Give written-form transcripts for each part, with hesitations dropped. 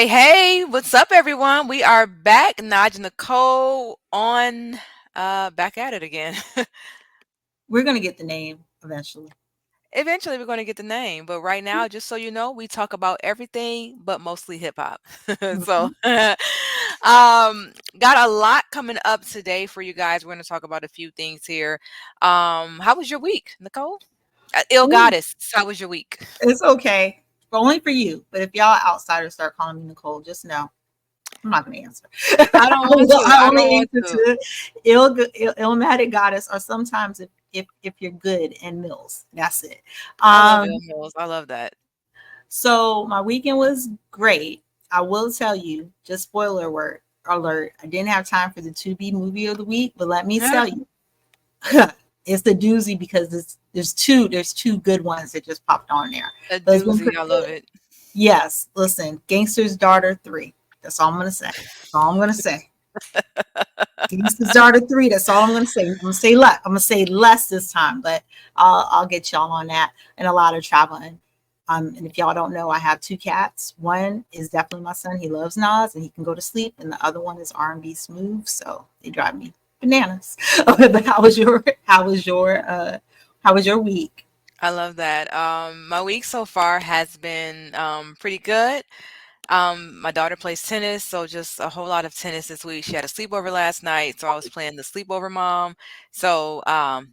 Hey, what's up, everyone? We are back. Naj and Nicole on back at it again. We're gonna get the name eventually. Eventually, we're going to get the name, but right now, just so you know, we talk about everything but mostly hip hop. So, Mhm. got a lot coming up today for you guys. We're going to talk about a few things here. How was your week, Nicole? Ill Ooh, Goddess, how was your week? it's okay, but only for you. But if y'all outsiders start calling me Nicole, just know I'm not gonna answer. I don't want to. I I don't only want answer to. to illmatic goddess, or sometimes if you're good and Mills. That's it. I love Ill Um, Mills. I love that. so my weekend was great. I will tell you, just alert. I didn't have time for the to be movie of the week, but let me tell you, it's the doozy because there's two good ones that just popped on there. A But it's been doozy. pretty I love good. it. Yes, listen, Gangster's Daughter 3. That's all I'm gonna say. That's all I'm gonna say. Gangster's Daughter 3. That's all I'm gonna say. I'm gonna say less. I'm gonna say less this time, but I'll get y'all on that and a lot of traveling. And if y'all don't know, I have two cats. One is definitely my son. He loves Nas and he can go to sleep, and the other one is R&B smooth, so they drive me bananas. But how was your week? I love that. My week so far has been pretty good. My daughter plays tennis, so just a whole lot of tennis this week. She had a sleepover last night, so I was playing the sleepover mom. So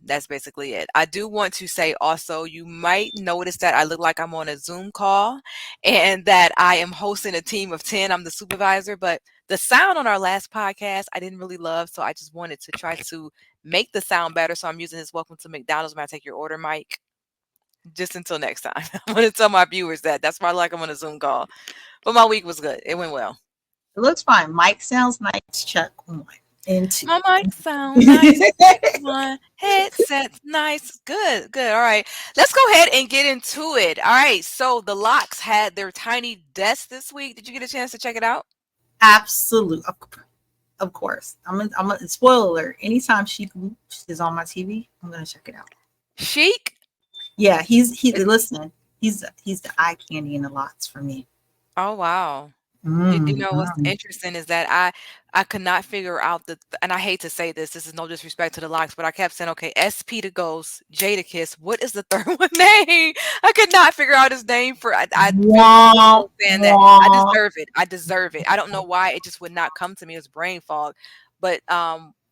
that's basically it. I do want to say also, you might notice that I look like I'm on a Zoom call and that I am hosting a team of 10. I'm the supervisor, but the sound on our last podcast I didn't really love, so I just wanted to try to make the sound better. So I'm using this welcome to McDonald's when I take your order mic. Just until next time. I'm gonna tell my viewers that. That's why I like I'm on a Zoom call. But my week was good. It went well. It looks fine. Mic sounds nice. Check one and two. My mic sound nice. Check one. Headset's nice. Good, good. All right. Let's go ahead and get into it. All right. So the Locks had their tiny desk this week. Did you get a chance to check it out? Absolute, of course. I'm a spoiler alert. Anytime Sheik Loops is on my TV, I'm gonna check it out. Chic? Yeah, he It, listen, he's the eye candy in the lots for me. oh wow. You know what's Mhm. interesting is that I could not figure out and I hate to say this, this is no disrespect to the Locks, but I kept saying, okay, SP to Ghost, J to Kiss. What is the third one name? I could not figure out his name for I feel Wah, comfortable saying that. I wah. deserve it. I deserve it. I don't know why it just would not come to me as brain fog. But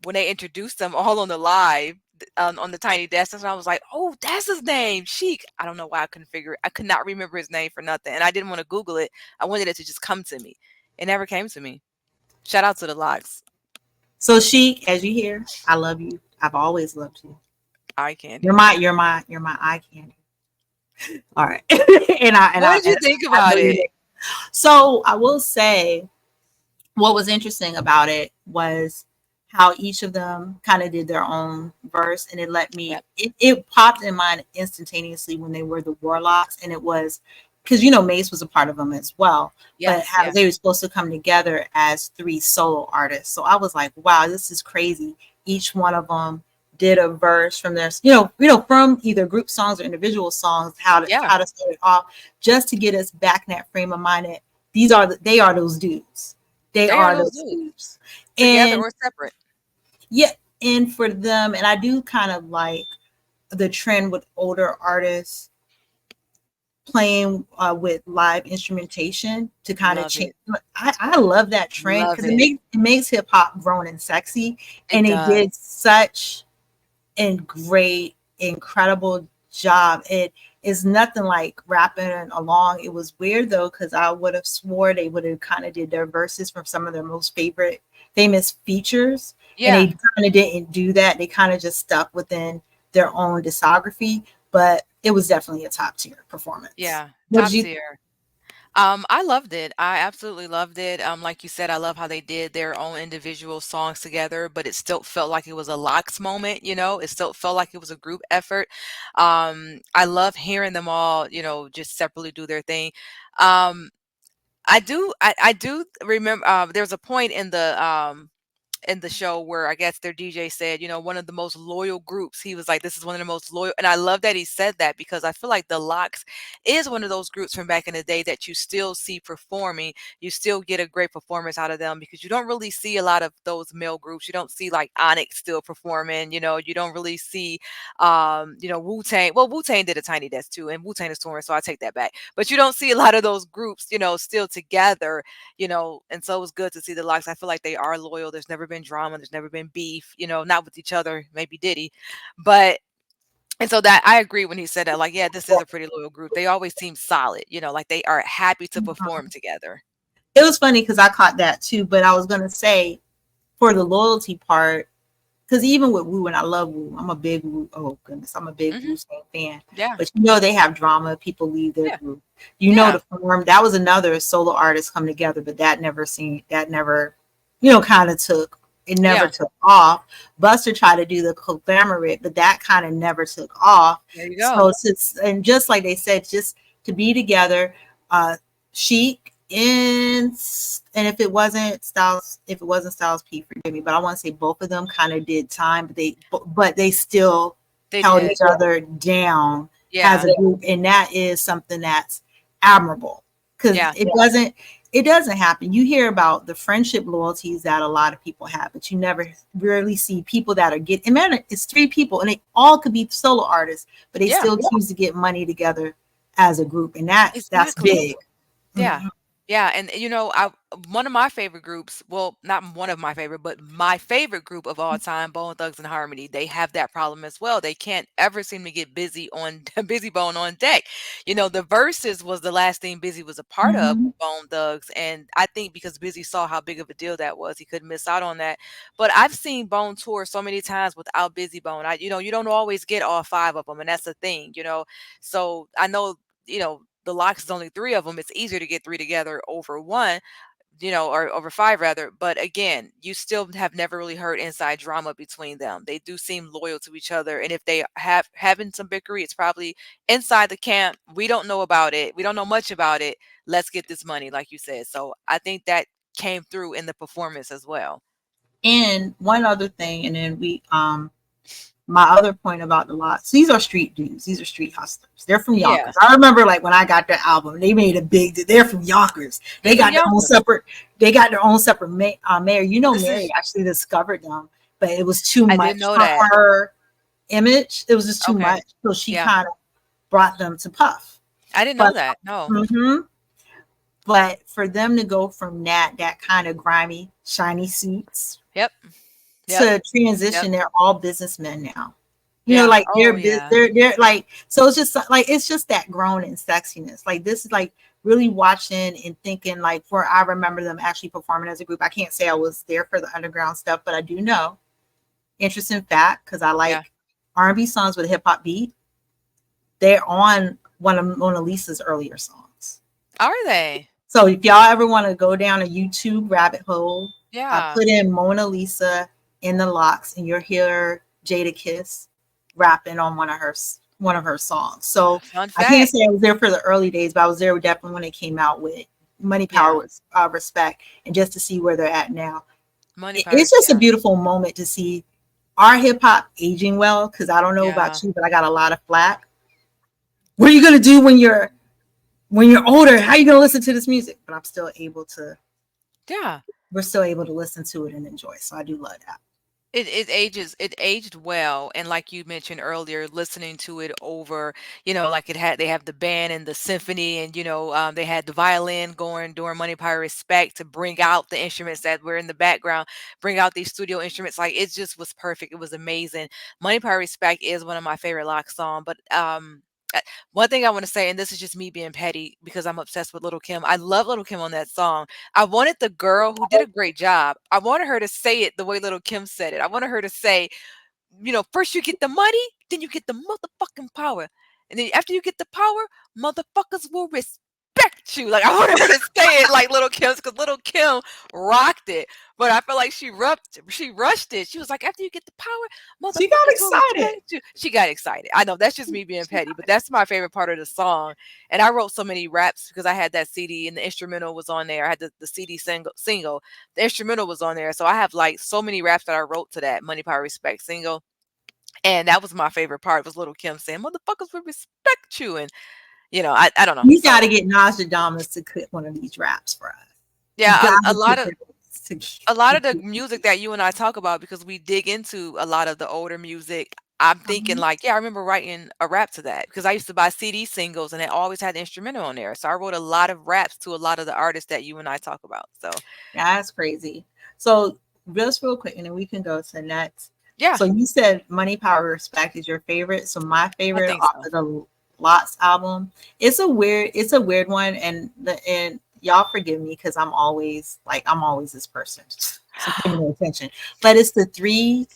when they introduced them all on the live on the tiny desk, and I was like, oh, that's his name, Chic. I don't know why I couldn't figure it. I could not remember his name for nothing. And I didn't want to Google it. I wanted it to just come to me. It never came to me. Shout out to the Locks. So Sheik, as you hear, I love you. I've always loved you. Eye You're candy. my eye candy. All right. and What did you think I about believe it? it. So I will say what was interesting about it was how each of them kind of did their own verse, and Yep. it popped in mind instantaneously when they were the Warlocks, and it was because Mace was a part of them as well, but Yes, how yes. they were supposed to come together as three solo artists. So I was like, wow, this is crazy. Each one of them did a verse from their from either group songs or individual songs, Yeah, how to start it off, just to get us back in that frame of mind that they are those dudes. They they are are those those dudes. dudes. Together And or separate. yeah, and for them, and I do kind of like the trend with older artists playing with live instrumentation to kind of Love change. it. I love that trend Love because it. it makes hip hop grown and sexy, It and it does. did such a great, incredible job. It is nothing like rapping along. It was weird though because I would have swore they would have kind of did their verses from some of their most famous features, and they Yeah, kind of didn't do that. They kind of just stuck within their own discography, but it was definitely a top tier performance. yeah. What did Top you? tier. I loved it. I absolutely loved it. Like you said, I love how they did their own individual songs together, but it still felt like it was a Locks moment, you know? It still felt like it was a group effort. I love hearing them all, just separately do their thing. Um, I do remember, there's a point in the in the show where I guess their DJ said, one of the most loyal groups. He was like, this is one of the most loyal. And I love that he said that because I feel like the Locks is one of those groups from back in the day that you still see performing. You still get a great performance out of them because you don't really see a lot of those male groups. You don't see like Onyx still performing, you don't really see, Wu-Tang. Well, Wu-Tang did a Tiny Desk too, and Wu-Tang is touring, so I take that back. But you don't see a lot of those groups, still together, and so it was good to see the Locks. I feel like they are loyal. There's never been drama. There's never been beef, not with each other, maybe Diddy. But, and so that I agree when he said that, like, yeah, this is a pretty loyal group. They always seem solid, like they are happy to perform together. It was funny because I caught that too, but I was gonna say for the loyalty part, because even with Wu, and I love Wu, I'm a big Wu. Oh goodness, I'm a big Hmm. Wu fan. Yeah. But they have drama. People leave their Yeah. group. Yeah. The form that was another solo artist come together, but that never, kind of took. It never Yeah. took off. Buster tried to do the conglomerate, but that kind of never took off. There you go. So since, and just like they said, just to be together, Chic and if it wasn't Styles P, forgive me, but I want to say both of them kind of did time, but they still They held did. each other down as Yeah. a group, and that is something that's admirable because Yeah. it doesn't happen. You hear about the friendship loyalties that a lot of people have, but you never rarely see people that are getting. And man, it's three people, and they all could be solo artists, but they Yeah. still choose to get money together as a group, and that's Exactly. big. Yeah. Mhm. Yeah, and I one of my favorite groups, well, not one of my favorite, but my favorite group of all time, Bone Thugs and Harmony, they have that problem as well. They can't ever seem to get busy on Busy Bone on deck. The Verses was the last thing Busy was a part of Mhm. with Bone Thugs, and I think because Busy saw how big of a deal that was, he couldn't miss out on that. But I've seen Bone tour so many times without Busy Bone. You don't always get all five of them, and that's the thing. So I know the Locks is only three of them. It's easier to get three together over one, or over five rather. But again, you still have never really heard inside drama between them. They do seem loyal to each other, and if they have having some bickery, it's probably inside the camp. We don't know about it. We don't know much about it. Let's get this money, like you said. So I think that came through in the performance as well. And one other thing, and then my other point about the lots, these are street dudes. These are street hustlers. They're from Yeah, Yonkers. I remember like when I got their album, they made a big. They're from Yonkers. they They from got their own Yonkers. separate. They got their own separate mayor. This Mary is actually discovered them, but it was too I didn't much know for that. her image. It was just too Okay, much, so she yeah, kind of brought them to Puff. I didn't know But that. No. mhm. But for them to go from that kind of grimy, shiny suits Yep. Yep. to Yep. transition, they're all businessmen now. Yeah. Like Oh yeah. they're like, so it's just like it's just that grown and sexiness. Like this is like really watching and thinking like for I remember them actually performing as a group. I can't say I was there for the underground stuff, but I do know. Interesting fact, because I Yeah. like R&B songs with a hip hop beat. They're on one of Mona Lisa's earlier songs. Are they? So if y'all ever want to go down a YouTube rabbit hole, Yeah. put in Mona Lisa in the Locks, and you'll hear Jada Kiss rapping on one of her songs. So Fun I can't fact. say I was there for the early days, but I was there definitely when it came out with Money Power Yeah. with Respect, and just to see where they're at now, Money it's Pirates. just a Yeah. beautiful moment to see our hip hop aging well. Because I don't know Yeah. about you, but I got a lot of flack. What are you gonna do when you're older? How are you gonna listen to this music? But I'm still able to. Yeah. We're still able to listen to it and enjoy. So I do love that. It aged well, and like you mentioned earlier, listening to it over, like they have the band and the symphony, and they had the violin going during Money Pirate Respect to bring out the instruments that were in the background, bring out these studio instruments. Like it just was perfect. It was amazing. Money Pirate Respect is one of my favorite Lock songs, but one thing I want to say, and this is just me being petty because I'm obsessed with Little Kim. I love Little Kim on that song. I wanted the girl who did a great job. I wanted her to say it the way Little Kim said it. I wanted her to say, first you get the money, then you get the motherfucking power. And then after you get the power, motherfuckers will respect you. Like I wanted her to say it like Little Kim's because Little Kim rocked it. But I feel like she rushed it. She was like, after you get the power, She got motherfuckers will excited. respect you. She got excited. I know that's just me being petty, but that's my favorite part of the song. And I wrote so many raps because I had that CD and the instrumental was on there. I had the CD single. The instrumental was on there. So I have like so many raps that I wrote to that Money Power Respect single. And that was my favorite part was Little Kim saying, motherfuckers will respect you. And I don't know. You got to So get Nostradamus to cut one of these raps for us. You yeah, got a to lot put of this a lot of the music that you and I talk about because we dig into a lot of the older music. I'm thinking like, yeah, I remember writing a rap to that because I used to buy CD singles and it always had the instrumental on there. So I wrote a lot of raps to a lot of the artists that you and I talk about. So That's crazy. So just real quick, and then we can go to next. yeah, So you said Money, Power, Respect is your favorite. So my I favorite think off so. of the Lots album. It's a weird one, and y'all forgive me because I'm always this person. So pay me no attention. But it's the three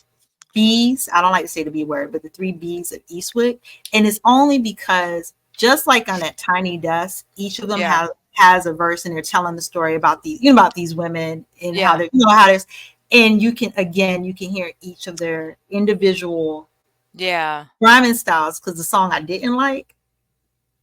B's. I don't like to say the B word, but the three B's of Eastwood. And it's only because just like on that Tiny Desk, each of them Yeah, has a verse and they're telling the story about these women and how yeah, they're how there's and you can hear each of their individual yeah, rhyming styles because the song I didn't like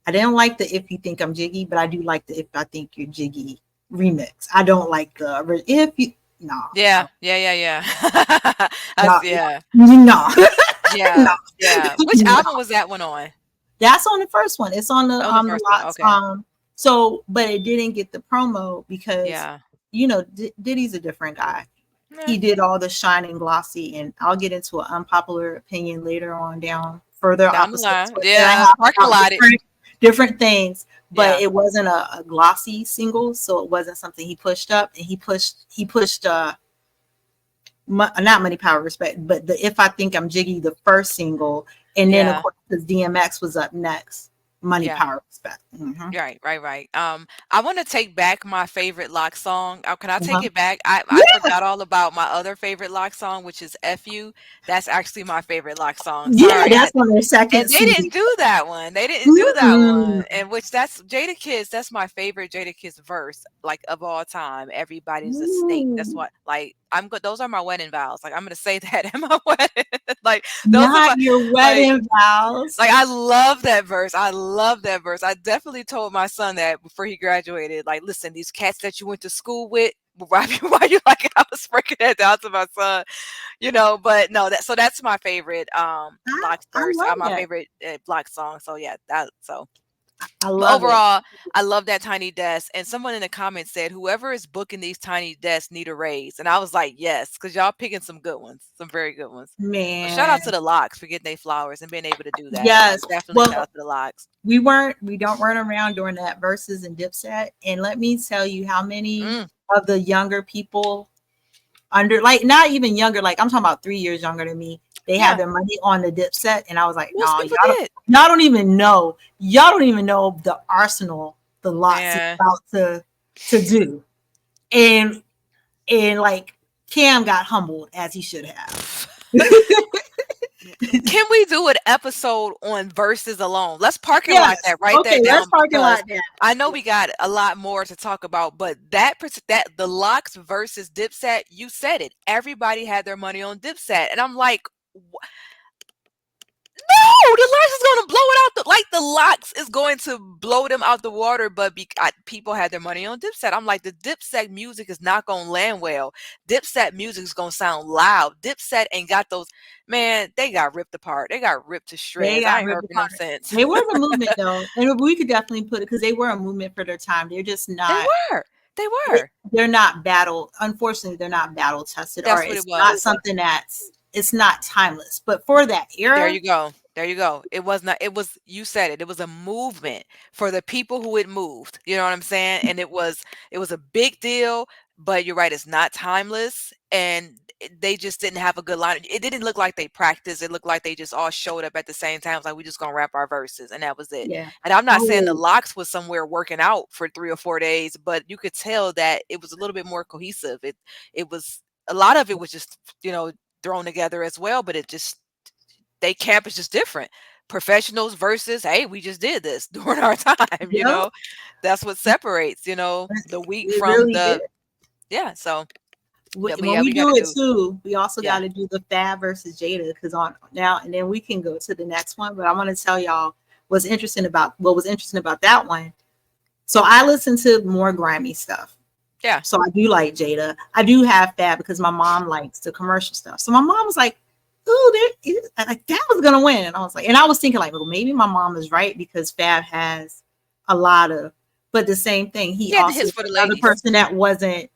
the If You Think I'm Jiggy, but I do like the If I Think You're Jiggy remix. I don't like the if you no, yeah, yeah, yeah, yeah. no, That's yeah, no, no, yeah, yeah. Which no. album was that one on? That's on the first one. It's on On the the first one. lots. Okay. So but it didn't get the promo because Yeah. Diddy's a different guy. Nah, He did all the shine and glossy, and I'll get into an unpopular opinion later on down further down the opposites line. that I Yeah. have Parking about lot it. different things. But Yeah. it wasn't a glossy single, so it wasn't something he pushed up, and he pushed not Money Power Respect, but the If I Think I'm Jiggy, the first single, and then of Yeah. course because DMX was up next, Money Yeah. Power Respect. Right, right, right. I want to take back my favorite lock song. Can I take Uh-huh. it back? I Yeah, forgot all about my other favorite lock song, which is "F You." That's actually my favorite lock song. yeah, Sorry, that's on their and second they didn't CD. do that one. They didn't do that Mm-mm. one. And which that's Jada Kiss. That's my favorite Jada Kiss verse, like of all time. Everybody's a snake. That's Ooh. what like I'm good. Those are my wedding vows. Like I'm gonna say that at my wedding. Like those are Not my your like wedding vows. like, I love that verse. I love that verse. I definitely told my son that before he graduated. Like, listen, these cats that you went to school with, why you like it? I was breaking that down to my son, but no, that's my favorite I, block I verse, love my that. favorite block song. So yeah, that so I but love it. overall, I love that tiny desk. And someone in the comments said, whoever is booking these tiny desks need a raise. And I was like, yes, because y'all picking some good ones, some very good ones. So shout out to Man. the locks for getting their flowers and being able to do that. Yes. Definitely shout Well, out to the locks. we don't run around during that verses and Dipset. And let me tell you how many Mm, of the younger people under like not even younger, like I'm talking about 3 years younger than me, they had yeah, their money on the Dipset, and I was like, most no, people y'all don't did. y'all don't even know. Y'all don't even know the arsenal the lots is Man. about to do. And like Cam got humbled as he should have. Can we do an episode on verses alone? Let's parking lot Yes. that, write Okay, that let's down parking because lot that. I know we got a lot more to talk about, but that the locks versus Dipset, you said it. Everybody had their money on Dipset, and I'm like, no, the locks is gonna blow it out. The locks is going to blow them out the water. But people had their money on Dipset. I'm like, the Dipset music is not gonna land well. Dipset music is gonna sound loud. Dipset ain't got those. Man, they got ripped apart. They got ripped to They shreds. I got ain't heard ripped from them apart. since. They was a movement though, and we could definitely put it because they were a movement for their time. They're just They not. were. They They, were. they're not battle. Unfortunately, they're not battle tested, or That's what it it's not was. something that's. It's not timeless. But for that There era, you go. There you go. It was not you said it. It was a movement for the people who it moved. You know what I'm saying? And it was a big deal, but you're right, it's not timeless and they just didn't have a good line. It didn't look like they practiced. It looked like they just all showed up at the same time. It's like we just gonna rap our verses and that was it. yeah. And I'm not saying the Oh, locks was somewhere working out for 3 or 4 days, but you could tell that it was a little bit more cohesive. It was a lot of it was just, thrown together as well, but it just they camp is just different. professionals versus, hey, we just did this during our time, you Yep, know? That's what separates, the weak it from really did. yeah, so yeah, but When yeah, we we gotta do it do too, we also got yeah, to do the Fab versus Jada because on now and then we can go to the next one. But I want to tell y'all what was interesting about that one. So I listen to more grimy stuff. yeah. So I do like Jada. I do have Fab because my mom likes the commercial stuff. So my mom was like, "Ooh, like that was gonna win," and I was like, and I was thinking like, well, maybe my mom is right because Fab has a lot of, but the same thing. He He had the also hits was for the another ladies. person that wasn't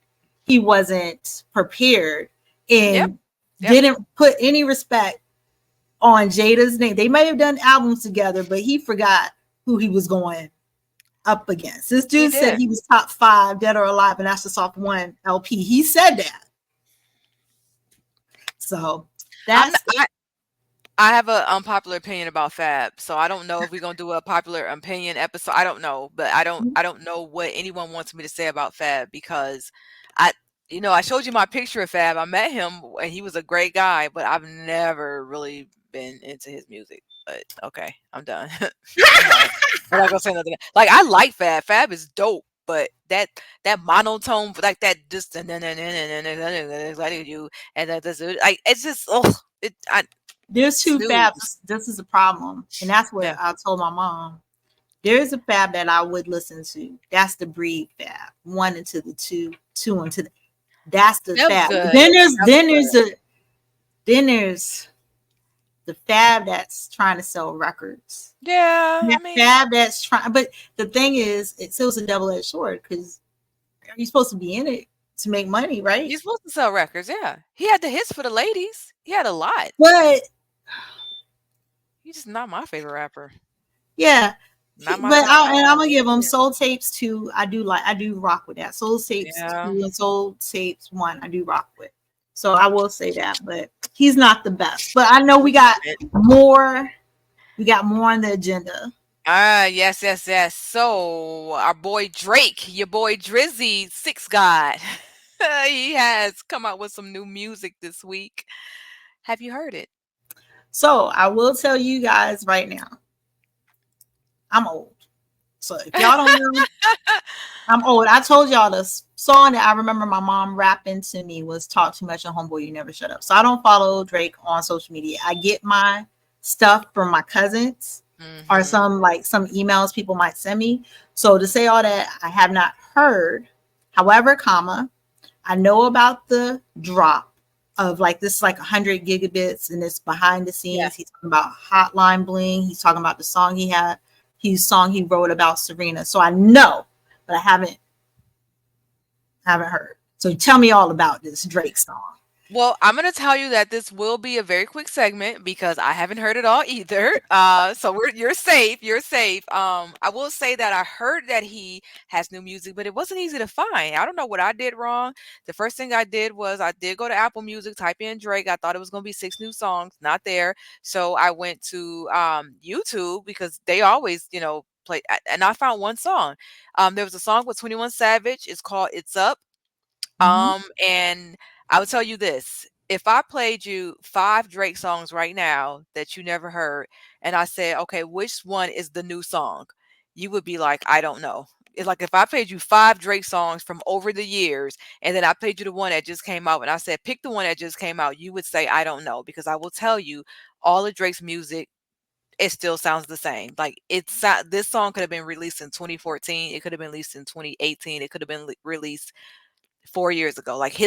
prepared Yep, and yep. didn't put any respect on Jada's name. They may have done albums together, but he forgot who he was going up against. This He dude said did. he was top 5 dead or alive, and that's just off one LP. He said that. So I'm not, that's I have a unpopular opinion about Fab, so I don't know if we're gonna do a popular opinion episode. I don't know, but I don't know what anyone wants me to say about Fab because I I showed you my picture of Fab. I met him and he was a great guy, but I've never really been into his music. But okay, I'm done. I'm not gonna say nothing. Like I like Fab. Fab is dope, but that monotone, like that just like you and that this like it's just oh it I there's two snooze. Fabs. This is a problem, and that's what Yeah. I told my mom. There's a Fab that I would listen to. That's the Breed Fab. One into the two, two into the. That's the That was Fab. good. Then there's That was good. then there's the Fab that's trying to sell records. Yeah, I That mean, Fab that's trying, but the thing is, it still a double edged sword because you're supposed to be in it to make money, right? he's supposed to sell records, yeah. He had the hits for the ladies. He had a lot. But He's just not my favorite rapper. yeah, Not my but top 5. I'm gonna give them Yeah. Soul Tapes 2. I do rock with that. Soul Tapes Yeah. 2 and Soul Tapes 1. I do rock with. So I will say that, but he's not the best. But I know we got more. We got more on the agenda. Ah, yes, yes, yes. So, our boy Drake, your boy Drizzy, Six God, he has come out with some new music this week. Have you heard it? So I will tell you guys right now, I'm old. So if y'all don't know, I'm old. I told y'all this song that I remember my mom rapping to me was "Talk Too Much and Homeboy You Never Shut Up." So I don't follow Drake on social media. I get my stuff from my cousins or Mhm. some emails people might send me. So to say all that, I have not heard. However, comma, I know about the drop of like this like 100 gigabits and it's behind the Yeah. scenes. He's talking about Hotline Bling. He's talking about the song he wrote about Serena. So I know, but I haven't heard. So tell me all about this Drake song. Well, I'm gonna tell you that this will be a very quick segment because I haven't heard it all either. So you're safe. You're safe. I will say that I heard that he has new music, but it wasn't easy to find. I don't know what I did wrong. The first thing I did was I did go to Apple Music, type in Drake. I thought it was gonna be 6 new songs, not there. So I went to YouTube because they always, play, and I found one song. There was a song with 21 Savage. It's called "It's Up." Mm-hmm. And I would tell you this, if I played you 5 Drake songs right now that you never heard, and I said, "Okay, which one is the new song?" You would be like, "I don't know." It's like if I played you 5 Drake songs from over the years, and then I played you the one that just came out, and I said, "Pick the one that just came out," you would say, "I don't know," because I will tell you, all of Drake's music, it still sounds the same. Like this song could have been released in 2014, it could have been released in 2018, it could have been released 4 years ago. Like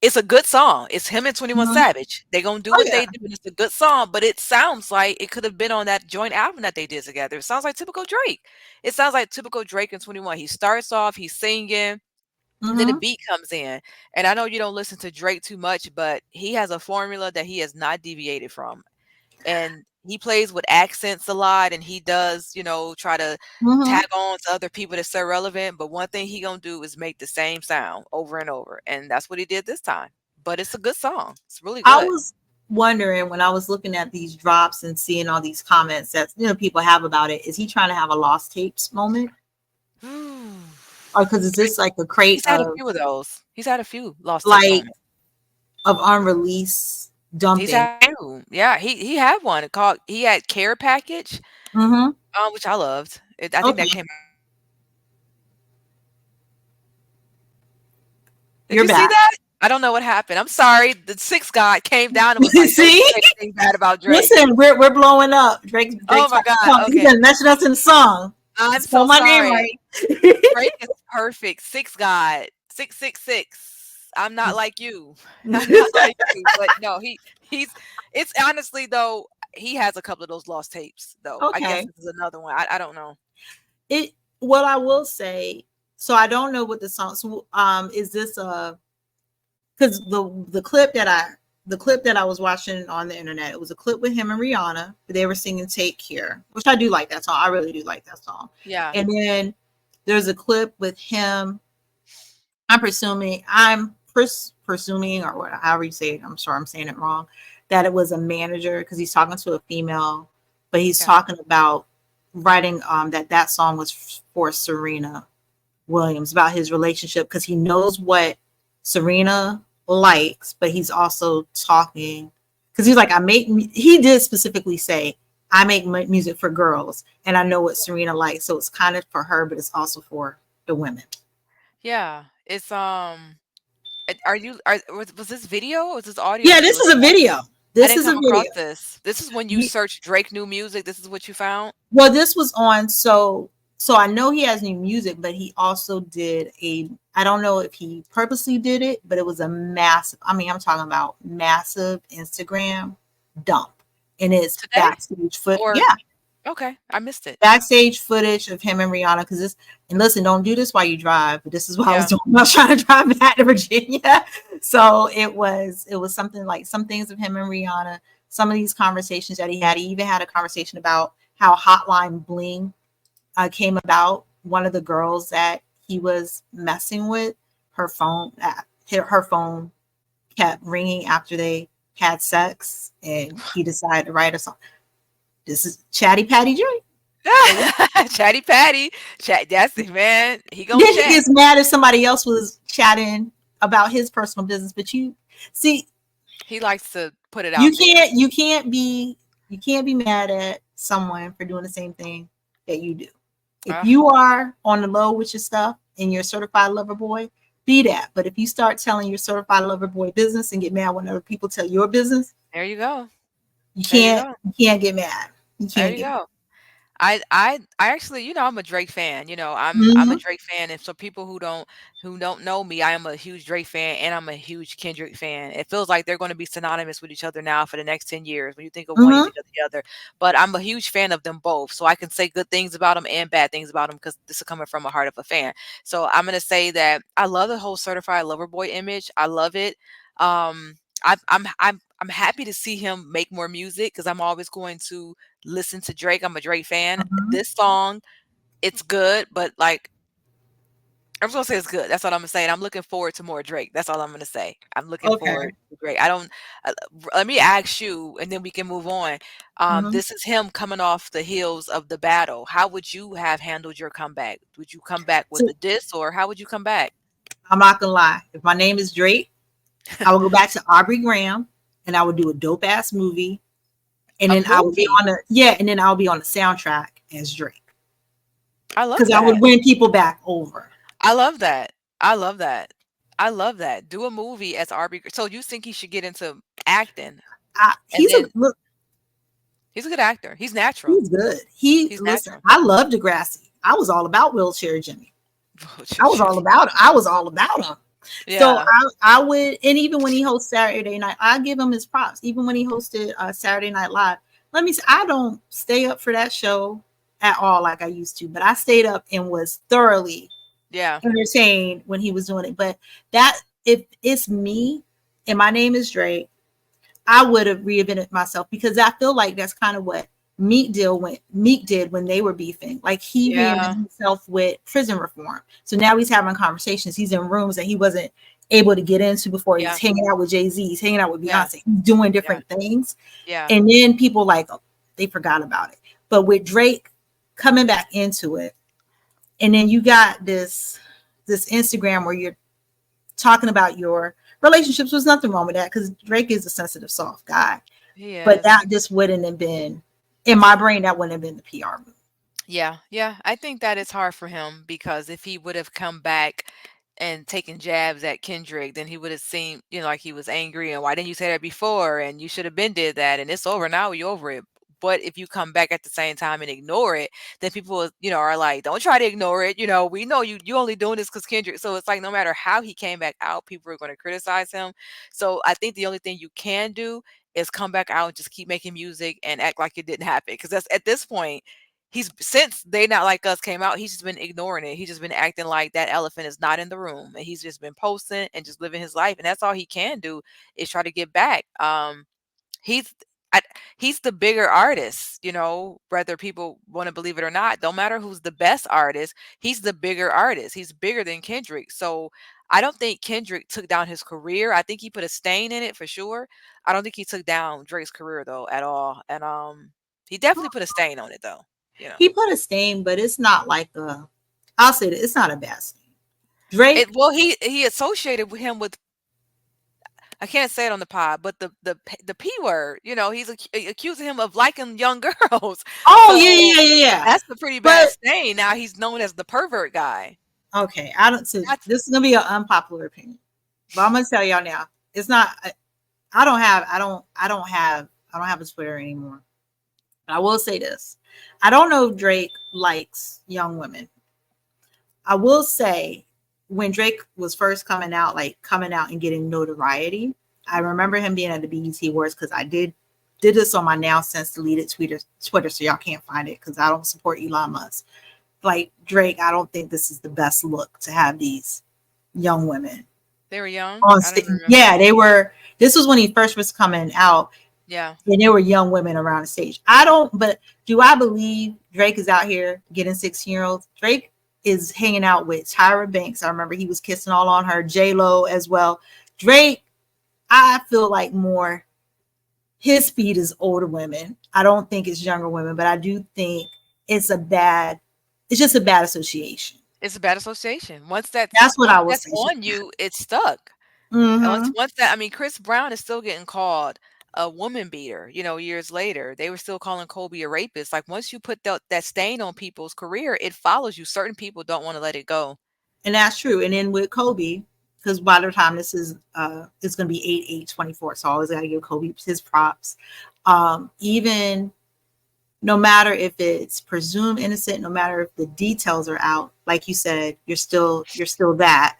it's a good song. It's him and 21 Mm-hmm. Savage. They gonna do Oh what yeah. they do, and it's a good song, but it sounds like it could have been on that joint album that they did together. It sounds like typical Drake. It sounds like typical Drake and 21. He starts off, he's singing, and then the Mm-hmm. beat comes in. And I know you don't listen to Drake too much, but he has a formula that he has not deviated from. And he plays with accents a lot, and he does, try to Mm-hmm. tag on to other people that's so relevant, but one thing he gonna do is make the same sound over and over, and that's what he did this time. But it's a good song. It's really I good. was wondering when I was looking at these drops and seeing all these comments that people have about it, is he trying to have a lost tapes moment? Or because is Drake, this like a crate he's had a of few of those. He's had a few lost tapes like moments. of unreleased He's had dumping? too. Yeah, he had one called he had Care Package, Mm-hmm. which I loved. I think that Okay, came out in 2019. Did you're you see back. that? I don't know what happened. I'm sorry. The sixth god came down and was like, "Don't See, you say anything bad about Drake." listen, we're blowing up. Oh Drake's my about to god. come. He's Okay. gonna mention us in the song. I'm Spell so my name sorry. right. Drake is perfect. Six God. 666. I'm not like you. I'm not like you. But no, he's it's honestly though, he has a couple of those lost tapes though. I guess Okay. this is another one. I don't know. It. What I will say. So I don't know what the song. So is this a? Because the clip that I was watching on the internet, it was a clip with him and Rihanna. They were singing "Take Care," which I do like that song. I really do like that song. Yeah. And then there's a clip with him. I'm presuming, or what, however you say it. I'm sorry, I'm saying it wrong. That it was a manager because he's talking to a female, but he's Yeah. talking about writing that song was for Serena Williams, about his relationship, because he knows what Serena likes, but he's also talking because he's like, he did specifically say, I make music for girls and I know what Serena likes. So it's kind of for her, but it's also for the women. Yeah. It's are you are was this video or was this audio Yeah, that you this were is a looking at? video. I This didn't is a come across video. this. This is when you Ye- search Drake new music. This is what you found? Well, this was on, so I know he has new music, but he also did a, I don't know if he purposely did it, but it was a massive, I mean, I'm talking about massive Instagram dump. And it's Today? Or yeah, okay, I missed it. backstage footage of him and Rihanna. Because this, and listen, don't do this while you drive, but this is what I was Yeah. doing when I was trying to drive back to Virginia. So it was something like some things of him and Rihanna, some of these conversations that he had. He even had a conversation about how Hotline Bling came about. One of the girls that he was messing with, her phone kept ringing after they had sex, and he decided to write a song. This is Chatty Patty Joy. So Chatty Patty. Chat that's it, man. He gonna then he chat. gets mad if somebody else was chatting about his personal business. But you see, He likes to put it you out there. can't you can't be you can't be mad at someone for doing the same thing that you do. If Uh, you are on the low with your stuff and you're a certified lover boy, be that. But if you start telling your certified lover boy business and get mad when other people tell your business, there you go. you There you can't go. you can't get mad. You There can't you get mad. go. I actually, I'm a Drake fan. I'm a Mm-hmm. Drake fan, and so people who don't know me, I am a huge Drake fan, and I'm a huge Kendrick fan. It feels like they're going to be synonymous with each other now for the next 10 years. When you think of one, you Mm-hmm. think of the other. But I'm a huge fan of them both, so I can say good things about them and bad things about them because this is coming from a heart of a fan. So I'm gonna say that I love the whole certified lover boy image. I love it. I'm happy to see him make more music because I'm always going to listen to Drake. I'm a Drake fan. Mm-hmm. This song, it's good, but like I'm just gonna say it's good. That's all I'm gonna say. And I'm looking forward to more Drake. That's all I'm gonna say. I'm looking Okay. forward to Drake. I don't. Let me ask you, and then we can move on. Mm-hmm. This is him coming off the heels of the battle. How would you have handled your comeback? Would you come back with So a diss, or how would you come back? I'm not gonna lie. If my name is Drake, I will go back to Aubrey Graham and I would do a dope ass movie. And A then I would be movie. on the, yeah, and then I'll be on the soundtrack as Drake. I love Because I would that. win people back over. I love that. I love that. I love that. Do a movie as Arby. So you think he should get into acting, and He's a then look, he's a good actor. He's natural. he's good. He He's listen, natural. I love Degrassi. I was all about wheelchair Jimmy. Oh, I was all about it. I was all about him. So yeah. I would, and even when he hosts Saturday night, I give him his props. Even when he hosted Saturday Night Live, let me say, I don't stay up for that show at all like I used to, but I stayed up and was thoroughly Yeah. entertained when he was doing it. But that, if it's me and my name is Drake, I would have reinvented myself, because I feel like that's kind of what Meek did when they were beefing. Like, he Yeah. reinvented himself with prison reform. So now he's having conversations. He's in rooms that he wasn't able to get into before. He's Yeah. hanging out with Jay-Z. He's hanging out with Yeah. Beyonce. He's doing Yeah. different things. Yeah. And then people like, oh, they forgot about it. But with Drake coming back into it, and then you got this Instagram where you're talking about your relationships. There's nothing wrong with that, because Drake is a sensitive, soft guy. He But is. that just wouldn't have been in my brain. That wouldn't have been the PR move. Yeah, yeah. I think that it's hard for him because if he would have come back and taken jabs at Kendrick, then he would have seemed, like he was angry and why didn't you say that before? And you should have been did that and it's over now, you over it. But if you come back at the same time and ignore it, then people, are like, don't try to ignore it. We know you only doing this because Kendrick. So it's like no matter how he came back out, people are going to criticize him. So I think the only thing you can do is come back out and just keep making music and act like it didn't happen. Because that's at this point, he's since They Not Like Us came out, he's just been ignoring it. He's just been acting like that elephant is not in the room, and he's just been posting and just living his life, and that's all he can do is try to get back. He's I, he's the bigger artist, whether people want to believe it or not. Don't matter who's the best artist, he's the bigger artist. He's bigger than Kendrick. So I don't think Kendrick took down his career. I think he put a stain in it for sure. I don't think he took down Drake's career though at all. And he definitely put a stain on it though. You know. He put a stain, but it's not like a. I'll say that it's not a bad stain. Drake. Well, he associated with him with, I can't say it on the pod, but the P word, he's accusing him of liking young girls. Oh yeah, So yeah, yeah, yeah. that's a pretty bad But stain. Now he's known as the pervert guy. okay, I don't. So That's this is gonna be an unpopular opinion, but I'm gonna tell y'all now. It's not. I don't have. I don't have a Twitter anymore. But I will say this. I don't know if Drake likes young women. I will say when Drake was first coming out, like coming out and getting notoriety, I remember him being at the BET Awards because I did this on my now since deleted Twitter, so y'all can't find it because I don't support Elon Musk. Like Drake, I don't think this is the best look to have these young women they were young. on I stage. don't remember. Yeah, they were. This was when he first was coming out, Yeah. and there were young women around the stage. I don't, but do I believe Drake is out here getting 16-year-olds? Drake is hanging out with Tyra Banks. I remember he was kissing all on her, J Lo as well. Drake, I feel like more his speed is older women. I don't think it's younger women, but I do think it's a bad, it's just a bad association. It's a bad association. That's what Once I will that's say. on you, it's stuck. And once Mm-hmm. once that I mean, Chris Brown is still getting called a woman beater, years later. They were still calling Kobe a rapist. Like once you put that stain on people's career, it follows you. Certain people don't want to let it go. And that's true. And then with Kobe, because by the time this is it's gonna be 8/8/24. So I always gotta give Kobe his props. Even no matter if it's presumed innocent, no matter if the details are out, like you said, you're still that.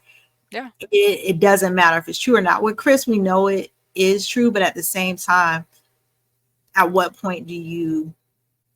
Yeah. It doesn't matter if it's true or not. With Chris, we know it is true, but at the same time, at what point do you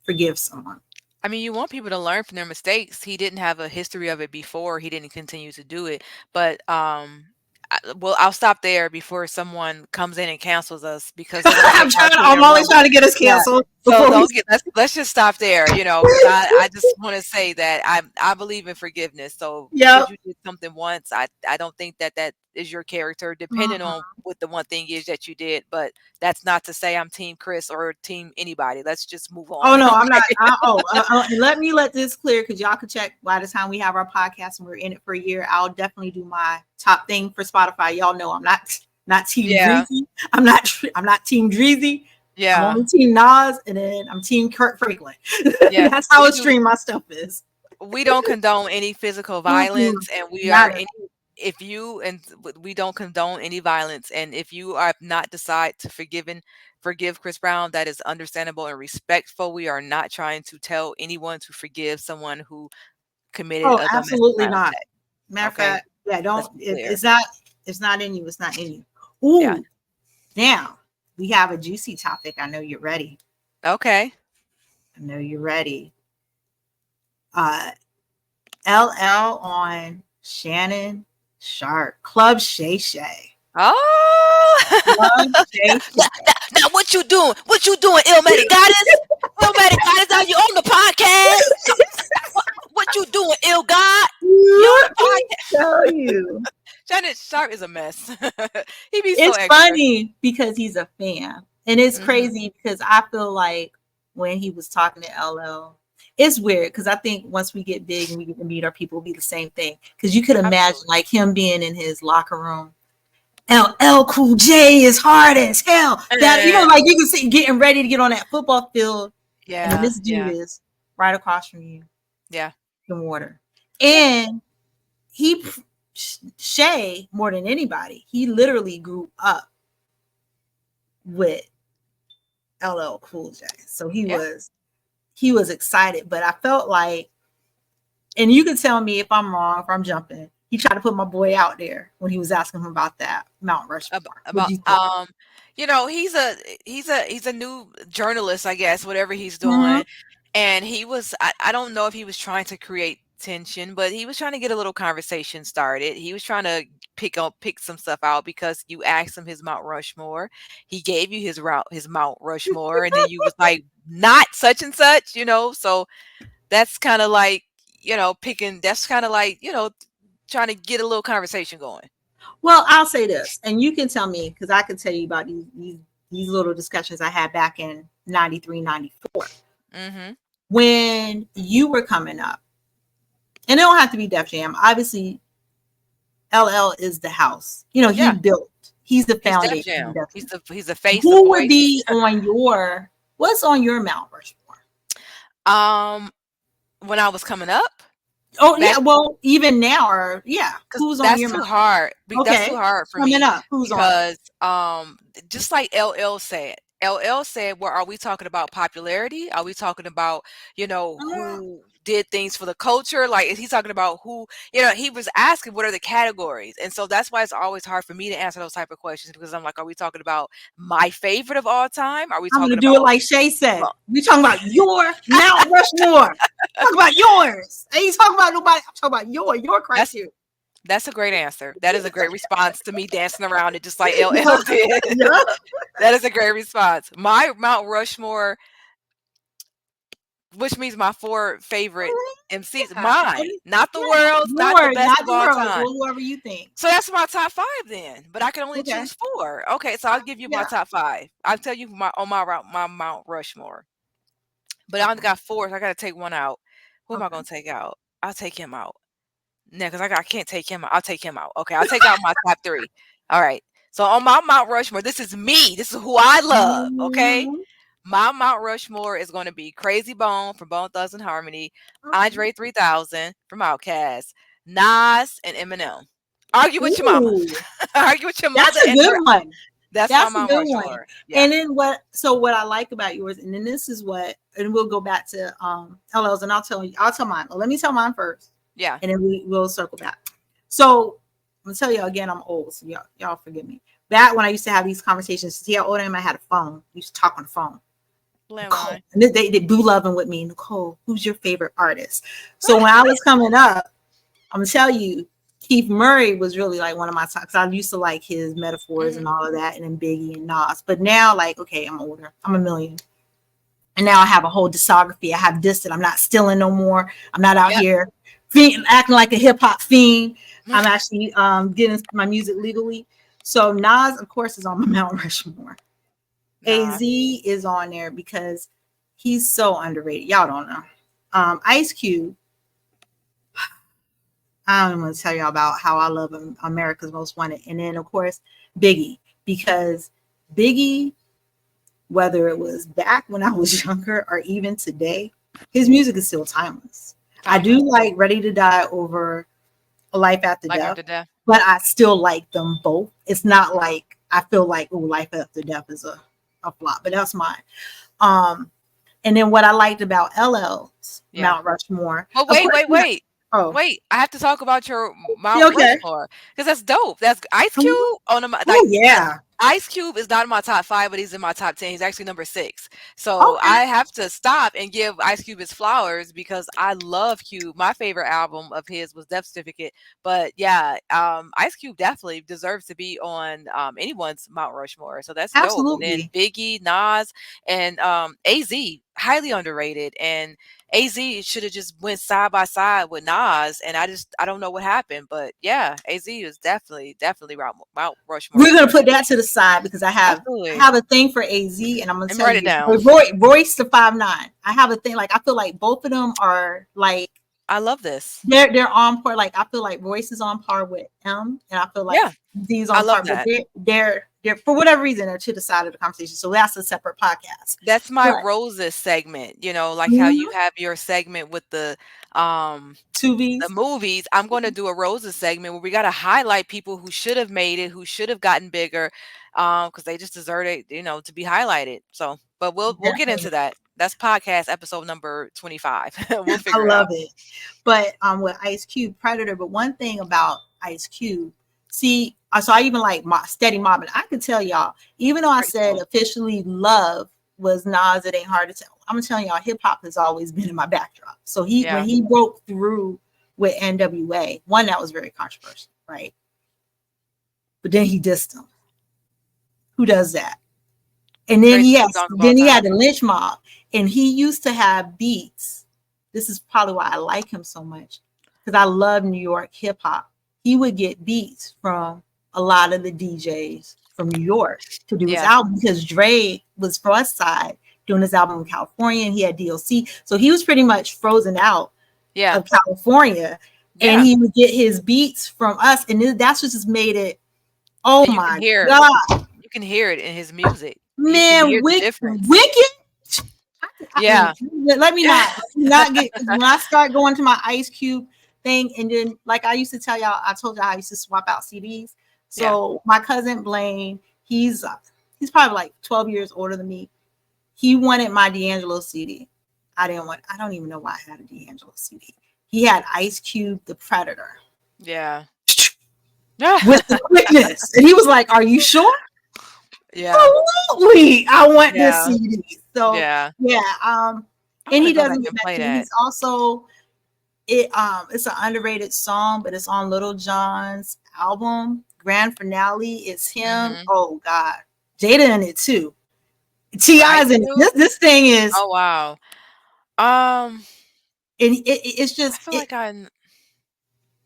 forgive someone? I mean, you want people to learn from their mistakes. He didn't have a history of it before. He didn't continue to do it. But well, I'll stop there before someone comes in and cancels us because they're going to take our I'm freedom always from. trying to get us Yeah. canceled So before we. don't get let's just stop there, because I just want to say that I believe in forgiveness. So because Yep. you did something once, I don't think that is your character, depending on what the one thing is that you did. But that's not to say I'm team Chris or team anybody. Let's just move Oh on. no, I'm not. Okay. And let me let this clear because y'all can check by the time we have our podcast and we're in it for a year. I'll definitely do my top thing for Spotify. Y'all know I'm not Team Yeah. Dreezy. I'm not Team Dreezy. I'm Yeah. only Team Nas, and then I'm Team Kurt Franklin. Yeah. That's how extreme my stuff is. We don't condone any physical Mm-mm, violence, and we not are at any if you and we don't condone any violence, and if you are not decide to forgive Chris Brown, that is understandable and respectful. We are not trying to tell anyone to forgive someone who committed all. Oh, a domestic absolutely violence not. act. Matter of Okay, fact, yeah, let's don't. be If clear. it's not in you. It's not in you. Yeah. Ooh, now we have a juicy topic. I know you're ready. Okay. I know you're ready. Uh, LL on Shannon Sharp, Club Shay Shay. Oh. Club Shay now, Shay. now what you doing? What you doing, Illmatic Goddess? Illmatic Goddess, are you on the podcast? What you doing, Ill God? You on Let the me podcast? tell you. Janet Sharp is a mess. He be so It's extra. funny because he's a fan. And it's Mhm. crazy because I feel like when he was talking to LL, it's weird because I think once we get big and we get to meet our people, it'll be the same thing. Because you could imagine Absolutely. like him being in his locker room LL Cool J is hard as hell. That, Eh, like you can see getting ready to get on that football field, and then yeah, this dude yeah, is right across from you yeah, in water. yeah. And he Shay, more than anybody, he literally grew up with LL Cool J. So Yeah. he was excited, but I felt like, and you can tell me if I'm wrong, if I'm jumping. He tried to put my boy out there when he was asking him about that Mount Rushmore. What About do you think? he's a new journalist, I guess, whatever he's Mm-hmm. doing. And I don't know if he was trying to create tension, but he was trying to get a little conversation started. He was trying to pick some stuff out because you asked him his Mount Rushmore. He gave you his Mount Rushmore, and then you was like, not such and such, so that's kind of like, picking that's kind of like, trying to get a little conversation going. Well, I'll say this, and you can tell me because I can tell you about these little discussions I had back in 93, 94 Mhm. when you were coming up. And it don't have to be Def Jam. Obviously, LL is the house. He Yeah. built. He's the He's Def foundation of Jam. Def He's Jam. the face, the Who would voice. be on what's on your Mount Rushmore? Um, when I was coming up, Oh yeah, back well, even now, or yeah, because who's on your Mount? that's too Okay, hard for coming me up, who's on it? because, just like LL said, "Well, are we talking about popularity? Are we talking about, who did things for the culture?" Like, is he talking about who, he was asking what are the categories. And so that's why it's always hard for me to answer those type of questions because I'm like, are we talking about my favorite of all time? Are we I'm gonna talking do it about like Shay said. We talking about your Mount Rushmore. Talk about yours. I ain't talking about nobody. I'm talking about your that's criteria. That's a great answer. That is a great response to me dancing around it just like LL did. Yeah. That is a great response. My Mount Rushmore, which means my 4 favorite MCs, Yeah. mine, not the Yeah. world's, not the Yours, best not of the all world's. time. Well, whoever you think. So that's my top 5 then, but I can only Okay. choose 4. Okay, so I'll give you my Yeah. top 5. I'll tell you my Mount Rushmore. But I only Okay. got 4, so I gotta take one out. Who am I Okay. gonna take out? I'll take him out. No, because I can't take him out. I'll take him out. Okay, I'll take out my top 3. All right. So on my Mount Rushmore, this is me. This is who I love. Okay. Mhm. My Mount Rushmore is going to be Crazy Bone from Bone Thugs and Harmony, Okay. Andre 3000 from Outkast, Nas, and Eminem. Argue with your mama. Ooh, Argue with your that's mother a and good your. one. That's my That's a Mount good one. Rushmore. Yeah. And then what I like about yours, and then this is what, and we'll go back to LLs, and I'll tell mine. Well, let me tell mine first, Yeah. and then we'll circle back. So I'm gonna tell you again, I'm old, so y'all forgive me. Back when I used to have these conversations, see how old I am, I had a phone. I used to talk on the phone. Nicole. Landline. And they boo loving with me. Nicole, who's your favorite artist? So when I was coming up, I'm gonna tell you, Keith Murray was really like one of my top. Cause I used to like his metaphors Hmm. and all of that, and then Biggie and Nas. But now, like, okay, I'm older. I'm a million, and now I have a whole discography. I have this, and I'm not stealing no more. I'm not out Yep. here acting like a hip hop fiend. I'm actually getting my music legally. So Nas, of course, is on my Mount Rushmore. Az Nas. is on there because he's so underrated. Y'all don't know. Ice Cube, I don't want to tell y'all about how I love America's Most Wanted. And then, of course, Biggie, because Biggie, whether it was back when I was younger or even today, his music is still timeless. I do Timeless. like Ready to Die over A Life After Life Death, after death. but I still like them both. It's not like I feel like, oh, Life After Death is a flop, but that's mine. Um, and then what I liked about LL's Yeah. Mount Rushmore, But of wait, course, wait, wait. oh, Wait, I have to talk about your yeah, Mount okay. Rushmore because that's dope. That's Ice Cube on the Oh, like. yeah. Ice Cube is not in my top 5, but he's in my top 10. He's actually number 6. So Okay. I have to stop and give Ice Cube his flowers because I love Cube. My favorite album of his was Death Certificate. But yeah, Ice Cube definitely deserves to be on anyone's Mount Rushmore. So that's dope. And then Absolutely. Biggie, Nas, and AZ, highly underrated. And AZ should have just went side by side with Nas, and I don't know what happened, but yeah, AZ is definitely Mount Rushmore We're for gonna me. put that to the side because I Absolutely. have a thing for AZ, and I'm gonna Let me tell write it you, down. Royce to 5'9". I have a thing, like I feel like both of them are like I love this. They're on par. Like I feel like Royce is on par with and I feel like Yeah, D's I on love par, but that. they're for whatever reason they're to the side of the conversation. So that's a separate podcast. That's my But roses segment, like how you mhm, have your segment with um two the B's. movies. I'm going to do a roses segment where we got to highlight people who should have made it, who should have gotten bigger, because they just deserve it, to be highlighted. So, but we'll get into Definitely. that. That's podcast episode number 25. We'll I figure it love out. it. But with Ice Cube, Predator. But one thing about Ice Cube, see, so I even like Steady Mobbing. I could tell y'all, even though I Great said song. officially Love was Nas, it ain't hard to tell. I'm gonna tell y'all, hip hop has always been in my backdrop. So when Yeah, he broke through with NWA, one that was very controversial, right? But then he dissed him. Who does that? And greatest two songs of all then he had time. the lynch mob, and he used to have beats. This is probably why I like him so much because I love New York hip hop. He would get beats from a lot of the DJs from New York to do his Yeah, album because Dre was from West Side doing his album in California, and he had DLC, so he was pretty much frozen out yeah, of California, and yeah. he would get his beats from us, and that's what just made it. Oh And you can my hear god, it in his music. You can man, hear the difference. Wicked. Yeah, Let me not get when I start going to my Ice Cube thing, and then like I used to tell y'all, I told y'all I used to swap out CDs. yeah. So my cousin Blaine, he's probably like 12 years older than me. He wanted my D'Angelo CD. I don't even know why I had a D'Angelo CD. He had Ice Cube, The Predator, Yeah. with the quickness, and he was like, "Are you sure?" Yeah. Absolutely, I want this Yeah. CD. So Yeah. yeah, I and wanna he go back doesn't get and back play to me. that. He's also it's an underrated song, but it's on Little John's album. Grand Finale. It's him. Mhm. Oh God, Jada in it too. With Ice Ti's in it. Cube? This thing is, Oh, wow. Um, and it's I just feel it. like I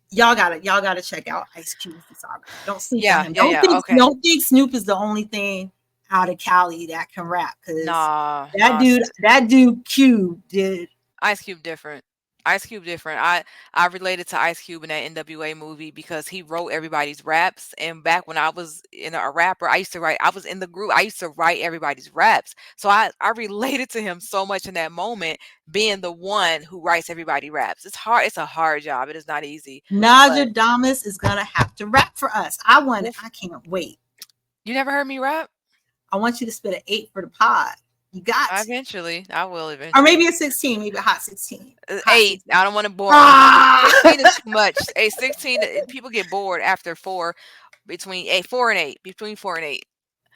Y'all gotta check out Ice Cube's discography. Don't sleep on yeah, him. yeah, yeah, okay. Don't think Snoop is the only thing out of Cali that can rap because Nah, nah, s that dude Cube did. Ice Cube different. Ice Cube different. I related to Ice Cube in that NWA movie because he wrote everybody's raps, and back when I was a rapper, I was in the group, I used to write everybody's raps. So I related to him so much in that moment, being the one who writes everybody raps. It's a hard job. It is not easy. But Najadamas is gonna have to rap for us. we'll f I can't wait. you never heard me rap? I want you to spit an 8 for the pod. You got to. Eventually, I will Or maybe eventually. a 16, maybe a hot 16. Hot 8, 16. I don't wanna bore 'em. Ah! 16 is too much. 16, people get bored after 4, between 8 4 and 8, between 4 and 8.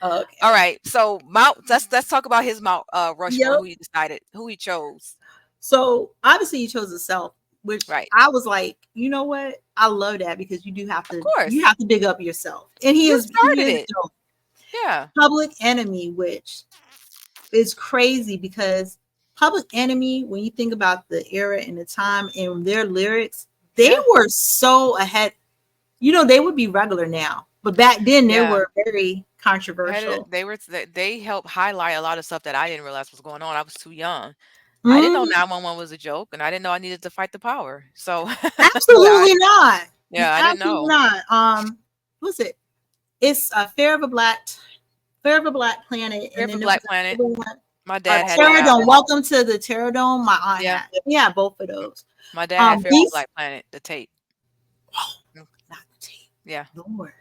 Okay. Alright, so Mount let's talk about his Mount, Rushmore, Yep. who he chose. So obviously you chose yourself, which Right. I was like, you know what? I love that because Of course. you have to big up yourself. And You he started is it. dope. Yeah. Public Enemy, which is crazy because Public Enemy, when you think about the era and the time and their lyrics, they Yeah. were so ahead. They would be regular now, but back then they Yeah. were very controversial. They helped highlight a lot of stuff that I didn't realize was going on. I was too young. I didn't know Mm, 911 was a joke, and I didn't know I needed to fight the power. So, but absolutely not. I didn't Absolutely know. not. What's it? It's a Fair of a Black Planet, Fear and of a then there was Black Planet. another one. My dad had that Terror album. Dome. Welcome to the Terror Dome. My aunt Yeah. had. Yeah, both of those. My dad had Fear of a Beast. Black Planet, the tape. Mm, Not the tape. yeah. Lord.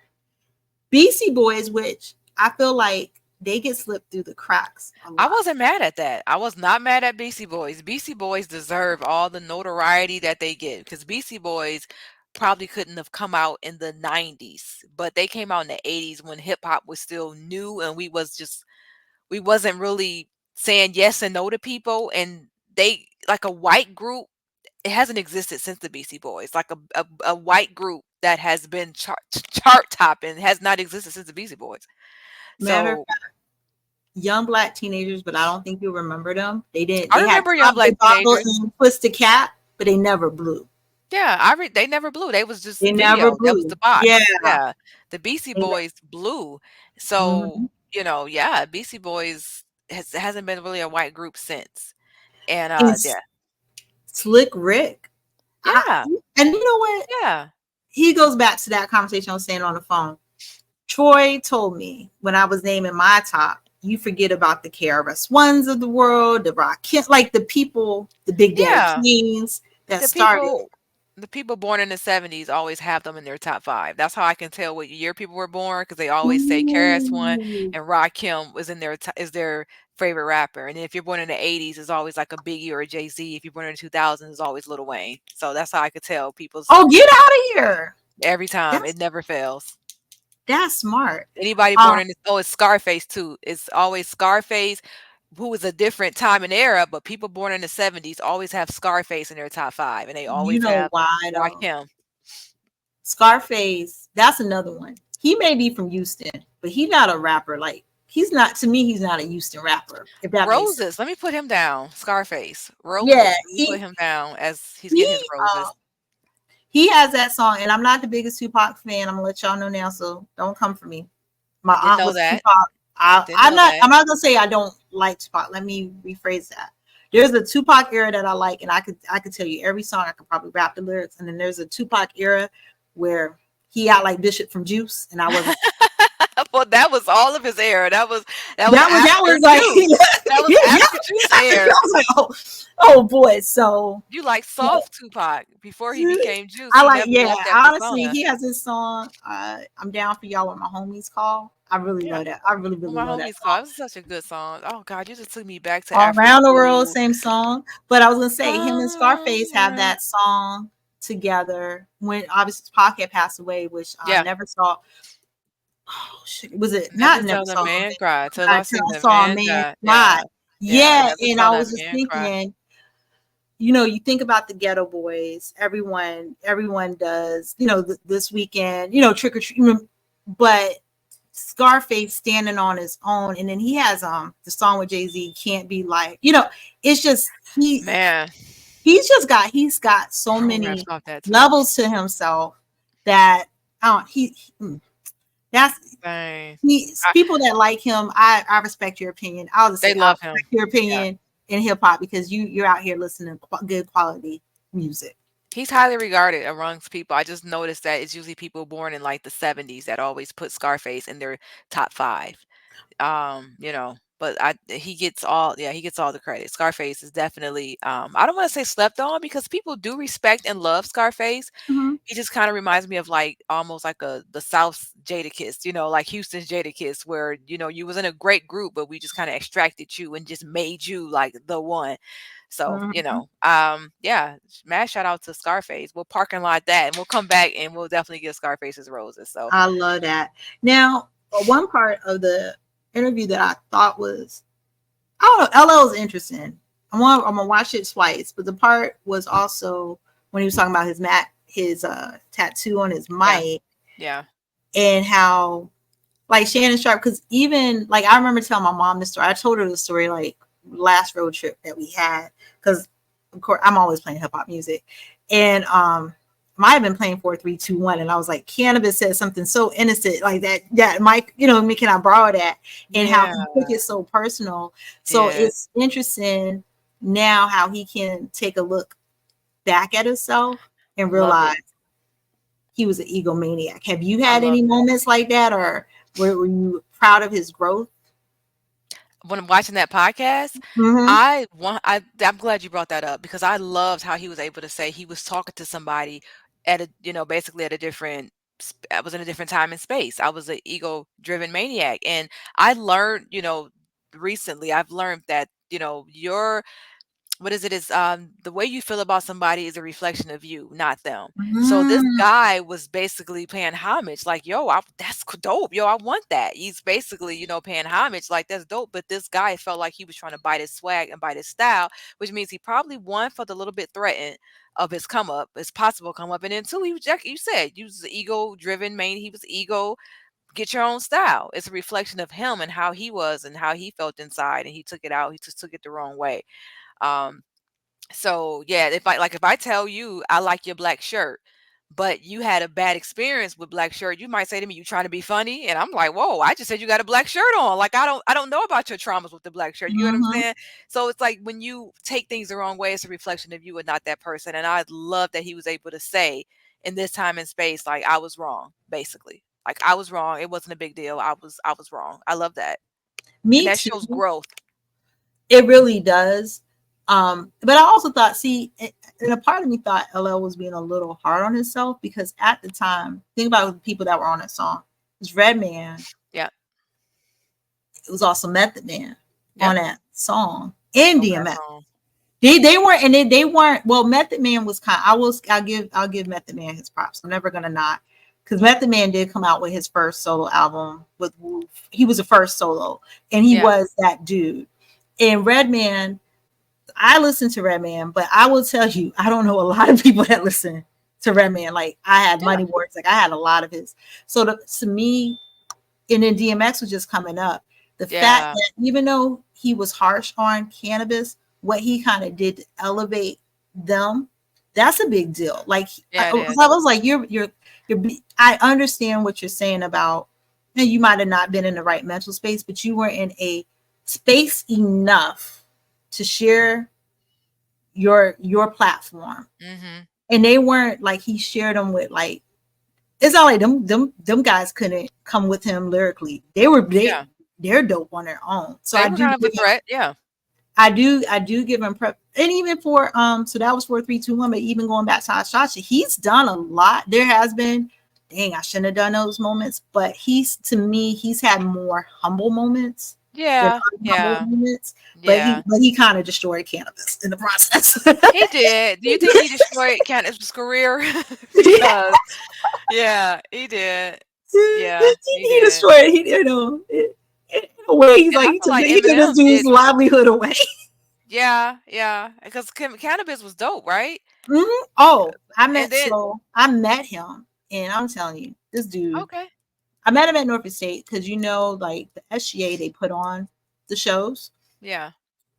BC Boys, which I feel like they get slipped through the cracks a I lot. wasn't mad at that. I was not mad at BC Boys. BC Boys deserve all the notoriety that they get because BC Boys probably couldn't have come out in the 90s, but they came out in the 80s when hip hop was still new and we wasn't really saying yes and no to people, and they like a white group, it hasn't existed since the BC Boys. Like a white group that has been chart topping has not existed since the BC Boys. Matter of So fact, young black teenagers, but I don't think you'll remember them. They didn't. I They had remember Young Pop the Black Bottle Teenagers. and Twist the Cap, but they never blew. Yeah, they never blew. They was just They never video. That was the blew. Yeah. box. Yeah. The BC They Boys blew. So, mhm. yeah, BC Boys hasn't been really a white group since. And And yeah. Slick Rick. I, Yeah. and you know what? Yeah. He goes back to that conversation I was saying on the phone. Troy told me when I was naming my top, you forget about the KRS Ones of the world, the Rock, like the people, the Big Daddy Yeah. Keens that The started. people the people born in the '70s always have them in their top 5. That's how I can tell what year people were born because they always say KRS-One Ooh. and Rakim was in is their favorite rapper. And then if you're born in the '80s, it's always like a Biggie or a Jay-Z. If you're born in the 2000s, it's always Lil Wayne. So that's how I could tell people's Oh, get out of here. every time. That's It never fails. that's smart. Anybody Um, born in it's Scarface too. It's always Scarface, who was a different time and era, but people born in the '70s always have Scarface in their top 5, and they you always know have why though? Rakim. Scarface, that's another one. He may be from Houston, but he's not a rapper. Like he's not to me, he's not a Houston rapper, if that makes sense. Roses, let me put him down. Scarface. Yeah, Roses, let me put him down as he's he getting his roses. he has that song, and I'm not the biggest Tupac fan. I'm gonna let y'all know now, so don't come for me. My I didn't aunt know was that. Tupac. Didn't know that. I'm not gonna say I don't like Tupac. Let me rephrase that. There's a Tupac era that I like, and I could tell you every song. I could probably rap the lyrics, and then there's a Tupac era where he out like Bishop from Juice, and I wasn't. Well, that was all of his era. That was That after was like Juice. That was yeah. after Juice I aired. was like, oh boy. So You like yeah. soft Tupac before he became Juice. I He like, never yeah, left that honestly, persona. he has this song, I'm down for y'all when my homies call. I really Yeah. love that. I really, Well, really my love that homies call. song. It was such a good song. Oh God, you just took me back to All after around the world, school. same song. But I was gonna say him and Scarface have Um, that song together when obviously Pac had passed away, which I yeah. never saw. Oh shit, was it Never not never saw the saw a man man cry till I until seen I the saw a man man die. cry. Yeah. Yeah. I Yeah, never and saw I that was just man cry. thinking, you think about the Ghetto Boys. Everyone does. This weekend, trick or treat. But Scarface standing on his own, and then he has the song with Jay-Z, Can't Be Like. It's just Man, he's got so who raps many off that too? levels to himself that that's Dang. I, people that like him. I respect your opinion. I'll just they say I love respect him. your Yeah. opinion in hip hop because you're out here listening to good quality music. He's highly regarded amongst people. I just noticed that it's usually people born in like the '70s that always put Scarface in their top 5. But he gets all the credit. Scarface is definitely I don't want to say slept on because people do respect and love Scarface. Mhm. He just kind of reminds me of like almost like the South's Jadakiss, like Houston's Jadakiss, where you was in a great group, but we just kind of extracted you and just made you like the one. So, Mhm. yeah, mad shout out to Scarface. We'll parking lot that and we'll come back and we'll definitely give Scarface his roses. So I love that. Now, one part of the interview that I thought was, I don't know, LL is interesting. I'm gonna watch it twice, but the part was also when he was talking about his tattoo on his yeah, mic yeah, and how like Shannon Sharp, because even like I remember telling my mom this story. I told her the story like last road trip that we had because of course I'm always playing hip hop music, and might have been playing 4 3 2 1, and I was like, Cannabis said something so innocent like that. That Mike, me, can I borrow that? And how yeah, he took it so personal. So yeah. it's interesting now how he can take a look back at himself and Love realize it. he was an egomaniac. Have you I had love any it. moments like that, or were you proud of his growth? When I'm watching that podcast, Mm-hmm. I'm glad you brought that up because I loved how he was able to say he was talking to somebody at basically at a different I was in a different time and space. I was an ego driven maniac. And I learned, recently I've learned that, your what is it is the way you feel about somebody is a reflection of you, not them. So this Mm-hmm. guy was basically paying homage like, yo, that's dope, yo, I want that. He's basically paying homage like that's dope, but this guy felt like he was trying to bite his swag and bite his style, which means he probably one felt a little bit threatened of his come up, his possible come up, and then two, he was like you said, he was ego driven man, he was ego. Get your own style. It's a reflection of him and how he was and how he felt inside, and he took it out, he just took it the wrong way. um so yeah, if I tell you I like your black shirt, but you had a bad experience with black shirt, you might say to me, "You trying to be funny?" And I'm like, "Whoa, I just said you got a black shirt on. Like, I don't know about your traumas with the black shirt." You get what I'm Mm-hmm. saying? So it's like when you take things the wrong way, it's a reflection of you and not that person. And I love that he was able to say in this time and space, like, I was wrong, basically. Like, I was wrong. It wasn't a big deal. I was wrong. I love that. And Me that shows too. growth. It really does. But I also thought, see, and a part of me thought LL was being a little hard on himself because at the time, think about the people that were on that song. It was Redman. Yeah. It was also Method Man Yep. on that song and Over that DMX. song. They weren't, and they weren't. Well, Method Man was kind. I'll give Method Man his props. I'm never gonna not, because Method Man did come out with his first solo album with Woof. He was the first solo, and he Yeah. was that dude. And Redman, I listen to Redman, but I will tell you, I don't know a lot of people that listen to Redman. Like I had Yeah. Money Works, like I had a lot of his. So to me, and then DMX was just coming up. The fact Yeah. that even though he was harsh on cannabis, what he kind of did to elevate them, that's a big deal. Like Yeah, it I is. was like, I understand what you're saying about, and you might have not been in the right mental space, but you were in a space enough to share your platform, Mhm. and they weren't like he shared them with like it's not like them guys couldn't come with him lyrically. Yeah. They're dope on their own. So They were kind of a threat. Yeah. I do give him prep. And even for so that was 4 3 2 1, but even going back to Ashashi, he's done a lot. There has been, dang, I shouldn't have done those moments, but he's to me, he's had more humble moments than Yeah. humble Yeah. moments. Yeah. But he kind of destroyed cannabis in the process. He did. Do you think he destroyed Candace's career? Because yeah, he did. Yeah, he He did. destroyed. In a way, he's And like I feel like he took this Eminem dude's did. livelihood away. Yeah, yeah, because cannabis was dope, right? Mhm. Oh, And then I met him, and I'm telling you, this dude. okay. I met him at Norfolk State because like the SGA they put on the shows, Yeah.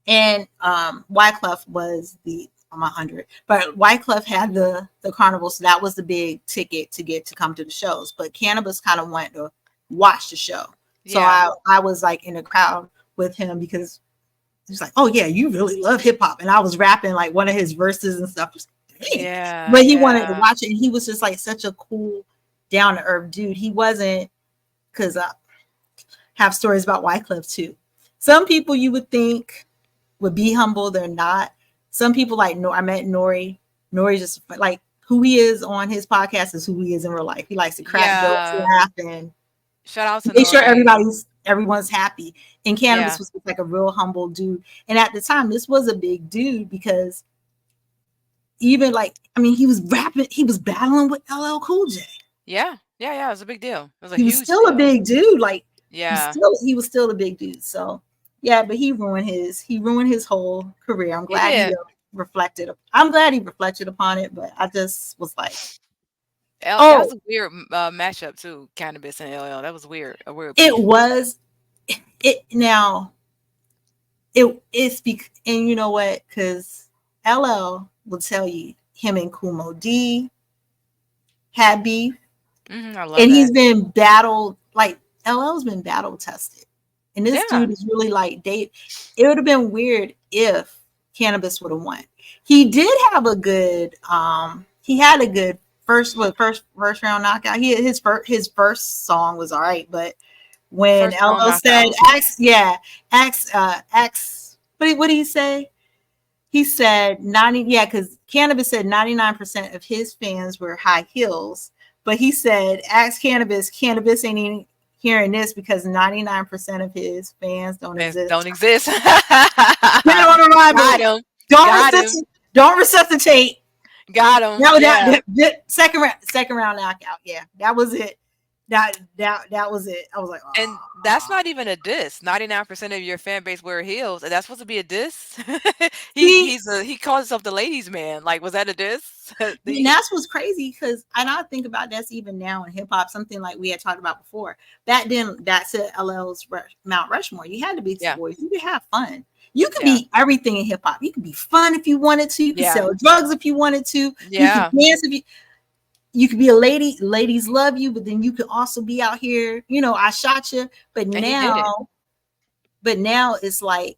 and Wyclef was the 100, but Wyclef had the carnival, so that was the big ticket to get to come to the shows. But Cannabis kind of went to watch the show, so Yeah. I was like in the crowd with him because he's like, "Oh yeah, you really love hip hop," and I was rapping like one of his verses and stuff. Dang. Yeah, But he wanted to yeah. watch it, and he was just like such a cool, down to earth dude. He wasn't because I have stories about Wyclef too. Some people you would think would be humble, they're not. Some people like I met Nori. Nori just like who he is on his podcast is who he is in real life. He likes to crack jokes, Yeah. laugh, and Shout out to make sure Nori. everyone's happy. And Cannabis Yeah. was like a real humble dude. And at the time, this was a big dude because even like I mean, he was rapping, he was battling with LL Cool J. Yeah. Yeah, yeah, it was a big deal. It was a He was huge still a deal. big dude. Like Yeah. he was still a big dude. So yeah, but he ruined his whole career. He did. I'm glad he reflected upon it, but I just was like, That was oh, a weird mashup too, cannabis and LL. That was weird. A weird it beef. was it now and you know what? Because LL will tell you him and Kumo D had beef, I love and that. he's been battled like LL's been battle tested. And this Yeah. dude is really like date. It would have been weird if Cannabis would have won. He did have a good he had a good first round knockout. His first song was all right, but when First round LL knockout said was good. X what did he say? He said 90, yeah, because Cannabis said 99% of his fans were high heels. But he said, ask Cannabis ain't even hearing this because 99% of his fans don't Fans don't exist. exist. Get on Got arrival. him. Don't Got him. don't resuscitate. Got him. That was Yeah. that second round knockout. Yeah, that was it. That was it. I was like, And that's oh. not even a diss. 99% of your fan base wear heels. And that's supposed to be a diss? See, He calls himself the ladies man. Like, was that a diss? and that's what's crazy because and I think about that's even now in hip hop, something like we had talked about before. Back then, that's it. LL's Mount Rushmore. You had the Beastie Yeah. Boys. You could have fun. You could Yeah. be everything in hip hop. You could be fun if you wanted to. You could Yeah. sell drugs if you wanted to. You could Yeah. dance if you. you could be a lady, ladies love you, but then you could also be out here, I shot you. But And he did it. now it's like,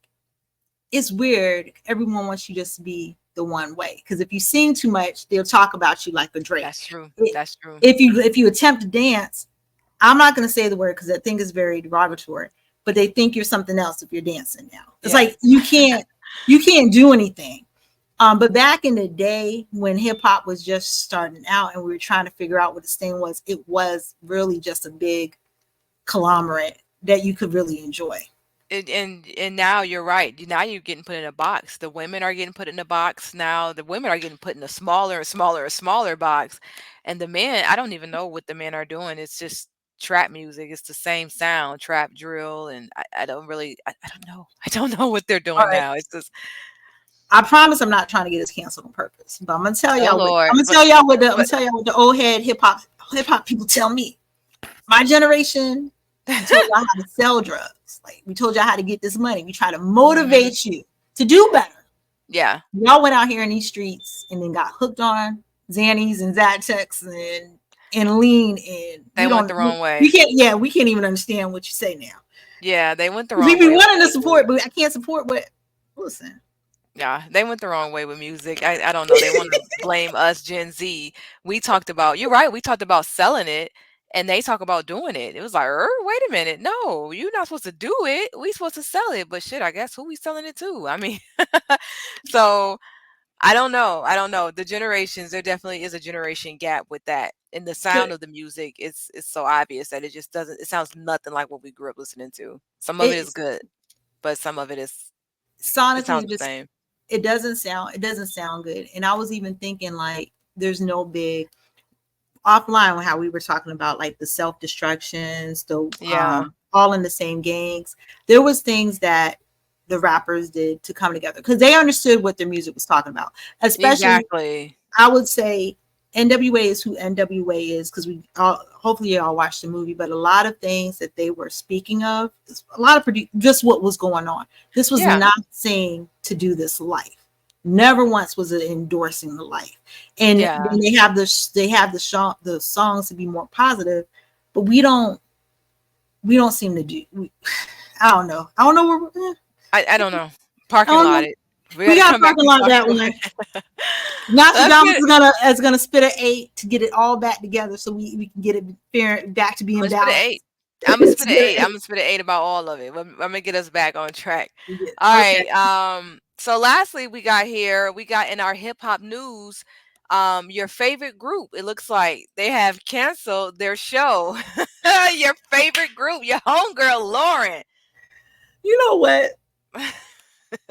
it's weird. Everyone wants you just to be the one way. Because if you sing too much, they'll talk about you like a Drake. That's true. It- That's true. if you attempt to dance, I'm not going to say the word because I think it's very derogatory, but they think you're something else if you're dancing now. It's Yeah. like you can't do anything. But back in the day when hip hop was just starting out and we were trying to figure out what this thing was, it was really just a big conglomerate that you could really enjoy. And now you're right. Now you're getting put in a box. The women are getting put in a box now. The women are getting put in a smaller and smaller and smaller box. And the men, I don't even know what the men are doing. It's just trap music. It's the same sound, trap drill, and I don't really I don't know. I don't know what they're All doing right. now. It's just I promise I'm not trying to get us canceled on purpose, but I'm gonna tell oh y'all what Lord. I'm gonna tell y'all what the I'm gonna But tell y'all what the old head hip hop people tell me. My generation, we told y'all how to sell drugs. Like we told y'all how to get this money. We try to mhm. motivate you to do better. Yeah. Y'all went out here in these streets and then got hooked on Xannies and Zatex and lean, and They we went don't the wrong we way. can't yeah we can't even understand what you say now. Yeah, they went the We wrong be way with wanting to music. support, but I can't support what. Listen, Yeah, they went the wrong way with music. I don't know. They want to blame us Gen Z. We talked about you're right. We talked about selling it, and they talk about doing it. It was like, wait a minute, no, you're not supposed to do it. We supposed to sell it. But shit, I guess who we selling it to? I mean, so I don't know. I don't know. The generations, there definitely is a generation gap with that. And the sound but of the music, it's so obvious that it just doesn't. It sounds nothing like what we grew up listening to. Some of it is it's good, but some of it sonically sounds it the just same. it doesn't sound good. And I was even thinking like there's no big offline with how we were talking about like the self-destructions, the Yeah. all in the same gangs. There was things that the rappers did to come together because they understood what their music was talking about. Especially, Exactly. I would say NWA is who NWA is because we all, hopefully you all watched the movie, but a lot of things that they were speaking of, a lot of just what was going on. This was Yeah, not saying to do this life. Never once was it endorsing the life. And yeah. then they have the songs to be more positive, but we don't seem to do. I don't know. I don't know where. I don't know. I Parking don't lot know. it. We We gotta got a come back parking to lot that parking one. lot. Let's Nostradamus get it. is gonna spit an 8 to get it all back together, so we can get it fair back to being Imma spit an balanced. 8. Imma To spit an get 8. it, Imma spit an 8 about all of it. Imma get us back on track. okay. Alright, so lastly, we got in our hip hop news, your favorite group. It looks like they have canceled their show. Your favorite group, your homegirl, Lauren. You know what?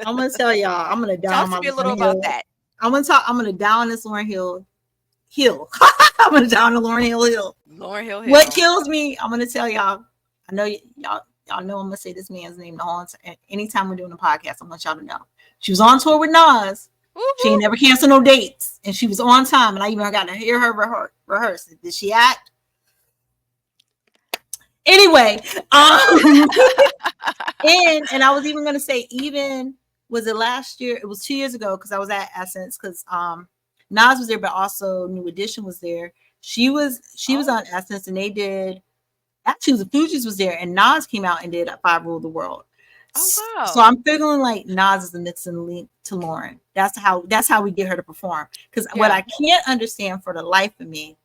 I'm gonna tell y'all. I'm gonna down Talk on to my me a little Lauren about Hill. that. I'm gonna down this Lauren Hill. I'm gonna down the Lauren Hill. Lauren Hill What Hill. kills me? I'm gonna tell y'all. I know y'all know I'm gonna say this man's name the whole time. Anytime we're doing a podcast, I want y'all to know. She was on tour with Nas. Whoop, She ain't whoop. never canceled no dates, and she was on time. And I even got to hear her rehearse. Did she act? Anyway, um, and I was even gonna say, even was it last year? It was 2 years ago because I was at Essence because Nas was there, but also New Edition was there. She was Oh. on Essence, and they did actually the Fugees was there, and Nas came out and did a Five Rule of the World. Oh, So wow. I'm feeling like Nas is the missing link to Lauren. That's how we get her to perform. Because what Yeah. I can't understand for the life of me,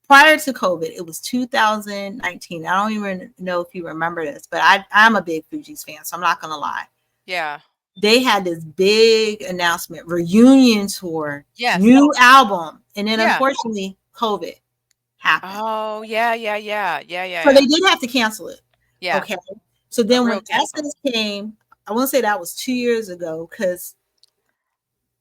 prior to COVID, it was 2019. I don't even know if you remember this, but I'm a big Fugees fan, so I'm not gonna lie. Yeah. They had this big announcement, reunion tour, Yes. new album, and then Yeah. unfortunately COVID happened. Oh, yeah, yeah, yeah. Yeah, yeah, So they yeah. did have to cancel it. Yeah. Okay. So A then when real cancel. Essence came, I want to say that was 2 years ago, because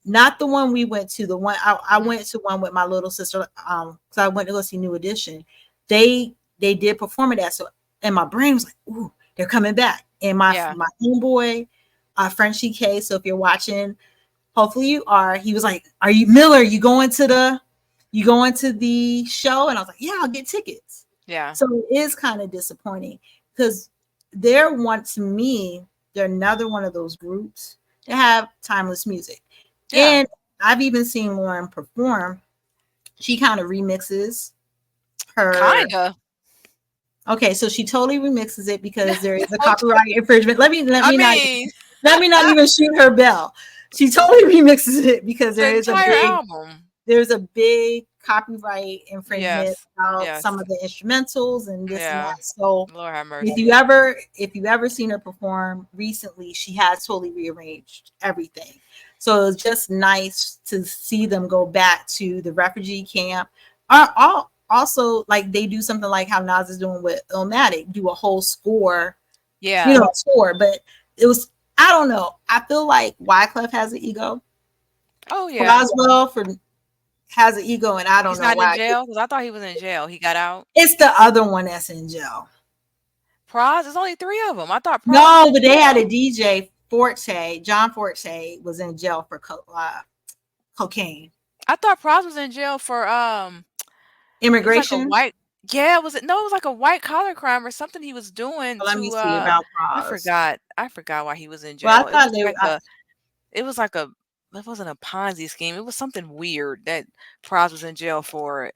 not the one we went to, the one I Mhm. went to one with my little sister, because I went to go see New Edition. They did perform it at, so and my brain was like, ooh, they're coming back. And Yeah. my homeboy, Frenchie K, so if you're watching, hopefully you are, he was like, are you Miller? You going to the show? And I was like, yeah, I'll get tickets. Yeah. So it is kind of disappointing because they're one to me, they're another one of those groups that have timeless music. Yeah. And I've even seen Lauren perform, She kind of remixes her. Kinda. Okay, so she totally remixes it because there is a copyright infringement. I mean, Let me not even shoot her bell. She totally remixes it because the entire album. there's a big copyright infringement Yes. about some Yes. of the instrumentals and this and Yeah. that. So Lord have mercy. if you ever seen her perform recently, she has totally rearranged everything. So it's just nice to see them go back to the refugee camp. Also, like they do something like how Nas is doing with Illmatic, do a whole score, Yeah. tour. But it was, I don't know. I feel like Wyclef has an ego. Oh yeah. Roswell for has an ego, and I don't He's know not in why. jail because I thought he was in jail. He got out. It's the other one that's in jail. Praz. There's only three of them. I thought Praz was No, in but they had a jail. DJ Forte. John Forte was in jail for cocaine. I thought Praz was in jail for it was like a Immigration. white. Yeah, was it? No, it was like a white collar crime or something he was doing Let me to see about I Pros. forgot. I forgot why he was in Well, I jail. It thought was they. like a it was like a it wasn't a Ponzi scheme. It was something weird that Praz was in jail for.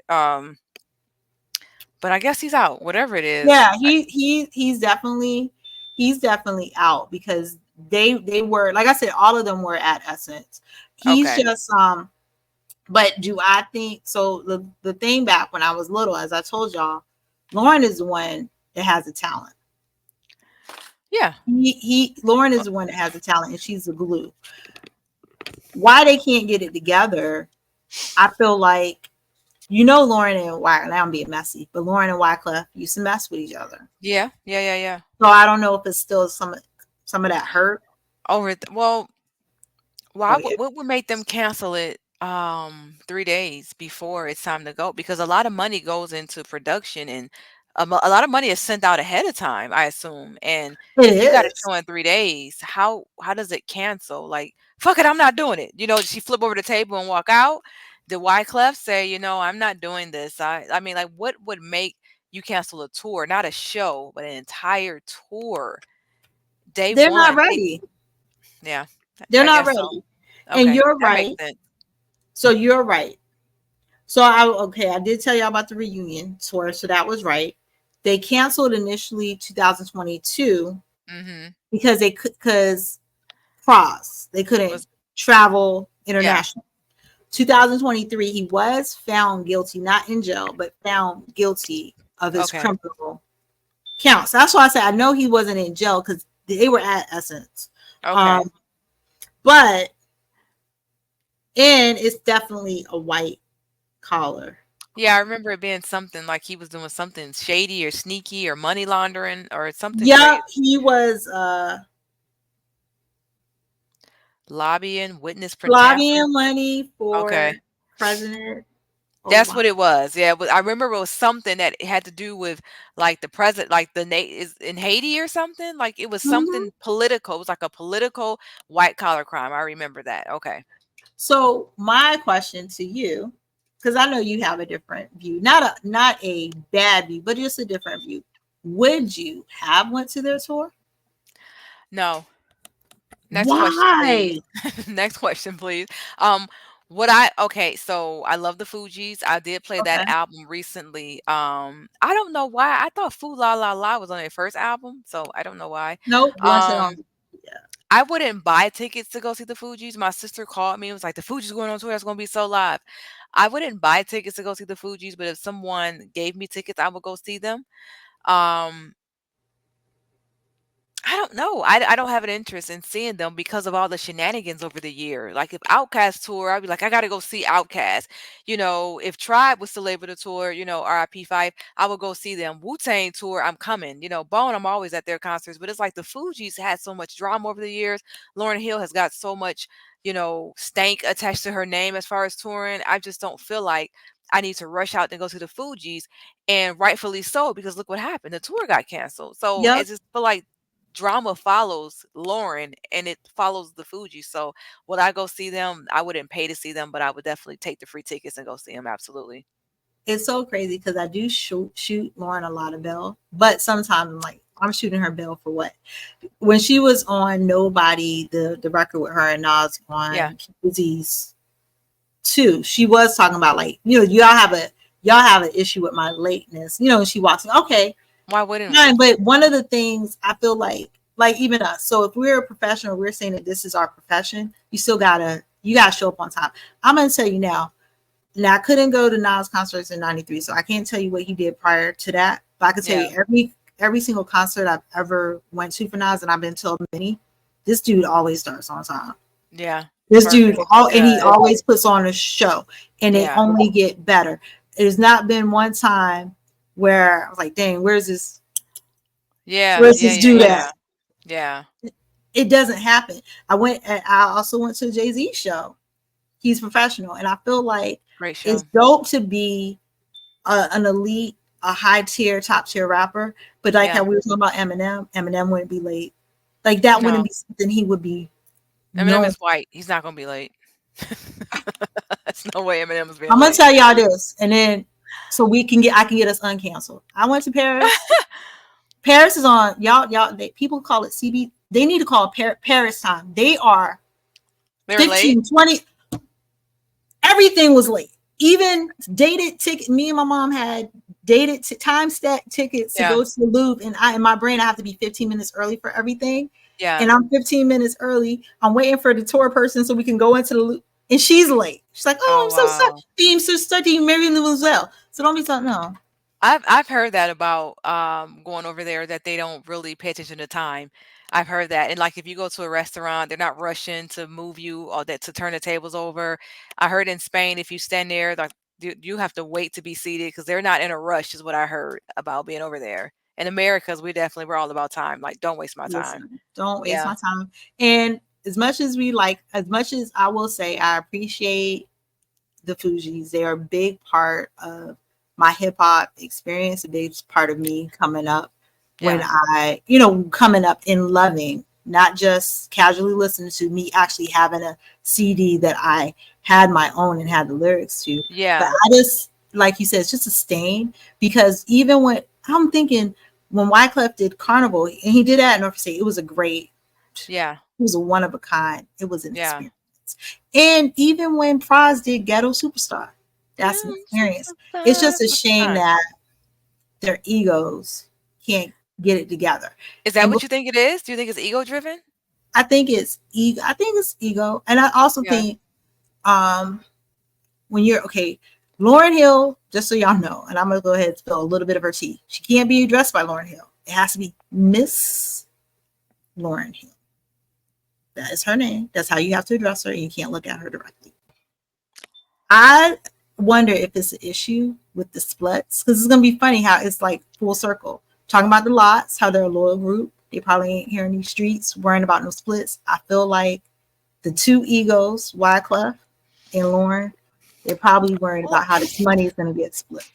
But I guess he's out. Whatever it is. Yeah, he's definitely out because they were, like I said, all of them were at Essence. He's Okay. just But do I think so? The thing back when I was little, as I told y'all, Lauren is the one that has the talent. Yeah. Lauren is the one that has the talent, and she's the glue. Why they can't get it together? I feel like Lauren and Wyclef. Now I'm being messy, but Lauren and Wyclef used to mess with each other. Yeah. Yeah. Yeah. Yeah. So I don't know if it's still some of that hurt. Well, why Or what would make them cancel it 3 days before it's time to go? Because a lot of money goes into production and a lot of money is sent out ahead of time, I assume. And it if you got a is. show in 3 days, how does it cancel? Like, fuck it, I'm not doing it. Did she flip over the table and walk out? Did Wyclef say, I'm not doing this? I mean, like, what would make you cancel a tour, not a show, but an entire tour? Day They're not one. ready. Yeah, They're I not guess so. ready. And Okay, you're that makes right. sense. So you're right. I did tell y'all about the reunion tour, so that was right. They canceled initially 2022 Mhm. because because cross they couldn't Was travel Yeah. international. 2023 he was found guilty, not in jail, but found guilty of his Okay. criminal counts. That's why I said I know he wasn't in jail because they were at Essence. Okay. Um, but and it's definitely a white collar Yeah, I crime. remember it being something like he was doing something shady or sneaky or money laundering or something Yeah, crazy. he was Lobbying, witness protection. lobbying money Okay. for President That's Obama. what it was. Yeah, but I remember it was something that had to do with like the president, like is in Haiti or something. Like it was Mhm. something political. It was like a political white collar crime. I remember that. Okay. So my question to you, because I know you have a different view, not a bad view, but just a different view. Would you have went to their tour? No. Next question, please. Why? Next question, please. Um, what I okay, so I love the Fugees. I did play that Okay. album recently. I don't know why. I thought Foo La La La was on their first album, so I don't know why. Nope. Once it on. Um, Yeah. I wouldn't buy tickets to go see the Fugees. My sister called me and was like, "The Fugees going on tour. That's gonna be so live." I wouldn't buy tickets to go see the Fugees, but if someone gave me tickets, I would go see them. Um, I don't know. I don't have an interest in seeing them because of all the shenanigans over the year. Like if Outkast tour, I'd be like, I gotta go see Outkast. If Tribe was still able to tour, RIP 5, I would go see them. Wu-Tang tour, I'm coming. Bone, I'm always at their concerts. But it's like the Fugees had so much drama over the years. Lauren Hill has got so much, stank attached to her name as far as touring. I just don't feel like I need to rush out and go to the Fugees, and rightfully so, because look what happened. The tour got canceled. So I Yep. just feel like drama follows Lauren and it follows the Fuji. So would I go see them? I wouldn't pay to see them, but I would definitely take the free tickets and go see them. Absolutely. It's so crazy because I do shoot Lauren a lot of bell, but sometimes I'm shooting her bell for what? When she was on Nobody, the record with her and Nas Yeah. on Fugees too. She was talking about like, y'all have an issue with my lateness. And she walks in, okay, Why wouldn't fine. we? But one of the things I feel like even us. So if we're a professional, we're saying that this is our profession. You gotta show up on time. I'm gonna tell you now. Now I couldn't go to Nas concerts in '93, so I can't tell you what he did prior to that. But I can tell Yeah. you every single concert I've ever went to for Nas, and I've been to many. This dude always starts on time. Yeah. This dude, Perfect. and he Good. always puts on a show, and they Yeah. only get better. There's not been one time where I was like, "Dang, Yeah. where's Yeah. this Yeah. dude at?" Yeah. Yeah. It doesn't happen. I also went to a Jay-Z show. He's professional, and I feel like Great it's show. dope to be an elite, a high tier, top tier rapper. But like how Yeah. we were talking about Eminem wouldn't be late. Like that wouldn't No. be something he would be Eminem known. is white. He's not gonna be late. There's no way Eminem is being I'm gonna late. tell y'all this, and then so I can get us uncanceled. I went to Paris. Paris is on people call it CB. They need to call it Paris time. They are They were late. 15, 20. Everything was late. Even dated ticket. Me and my mom had dated time stack tickets to Yeah. go to the Louvre, and in my brain I have to be 15 minutes early for everything. Yeah. And I'm 15 minutes early. I'm waiting for the tour person so we can go into the Louvre, and she's late. She's like, "Oh, Oh I'm so sorry. wow. I'm so studying Mary Lou as well." So don't be something. No, I've heard that about going over there that they don't really pay attention to time. I've heard that. And like if you go to a restaurant, they're not rushing to move you or that to turn the tables over. I heard in Spain if you stand there like you have to wait to be seated because they're not in a rush is what I heard about being over there. In Americas, we're all about time. Like don't waste my time. listen, don't waste Yeah. my time. And as much as I will say, I appreciate the Fugees. They are a big part of my hip hop experience, a big part of me coming up when Yeah. coming up in loving, not just casually listening to me actually having a CD that I had my own and had the lyrics to. But Yeah. I just, like you said, it's just a stain because even when I'm thinking when Wyclef did Carnival and he did that in Norfolk State, Yeah. it was a one of a kind. It was an Yeah. experience. And even when Praz did Ghetto Superstar, that's an Mm, experience. It's superstar. just a That's a good shame time. that their egos can't get it together. Is that And what you think it is? Do you think it's ego driven? I think it's ego. I think it's ego. And I also Yeah. think um when you're okay, Lauryn Hill, just so y'all know, and I'm gonna go ahead and spill a little bit of her tea. She can't be addressed by Lauryn Hill. It has to be Miss Lauryn Hill. That is her name. That's how you have to address her, and you can't look at her directly. I wonder if it's an issue with the splits because it's gonna be funny how it's like full circle. Talking about the lots, how they're a loyal group. They probably ain't here in these streets worrying about no splits. I feel like the two egos, Wyclef and Lauren, they're probably worried Well, about how this money is gonna get split.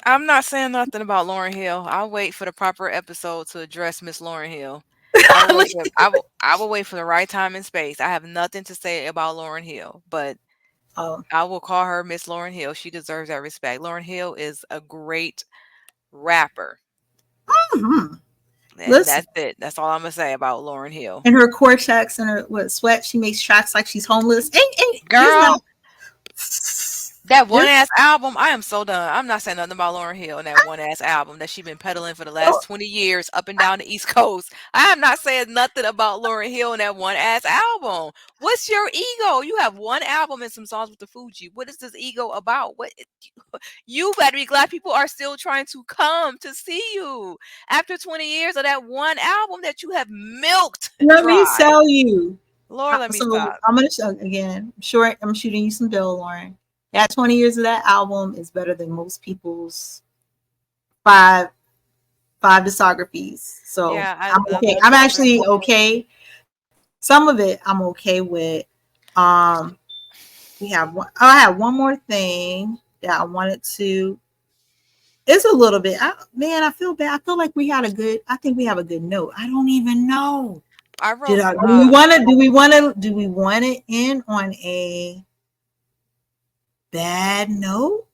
I'm not saying nothing about Lauryn Hill. I'll wait for the proper episode to address Miss Lauryn Hill. I will wait for the right time and space. I have nothing to say about Lauryn Hill, but um, I will call her Miss Lauryn Hill. She deserves that respect. Lauryn Hill is a great rapper. mhm. And Listen, that's it. That's all I'm gonna say about Lauryn Hill. in her Cortex and her what sweat, she makes tracks like she's homeless. Ain't there's not Girl, that one there's ass album, I am so done. I'm not saying nothing about Lauryn Hill and that one ass album that she been peddling for the last 20 years up and down the East Coast. I am not saying nothing about Lauryn Hill and that one ass album. What's your ego? You have one album and some songs with the Fuji. What is this ego about? What you better be glad people are still trying to come to see you after 20 years of that one album that you have milked let me dry. tell you. Lord, let me So stop. I'm gonna show again. Sure, I'm shooting you some bill, Lauren. That 20 years of that album is better than most people's five five discographies. So Yeah, I'm okay. that's I'm fair. actually okay. Some of it I'm okay with. Um, we have one. Oh, I have one more thing that I wanted to. It's a little bit. Man, I feel bad. I feel like we had a good. I think we have a good note. I don't even know. I Did wrote I? Do we want to? Do we want to? Do we want to end on a bad note?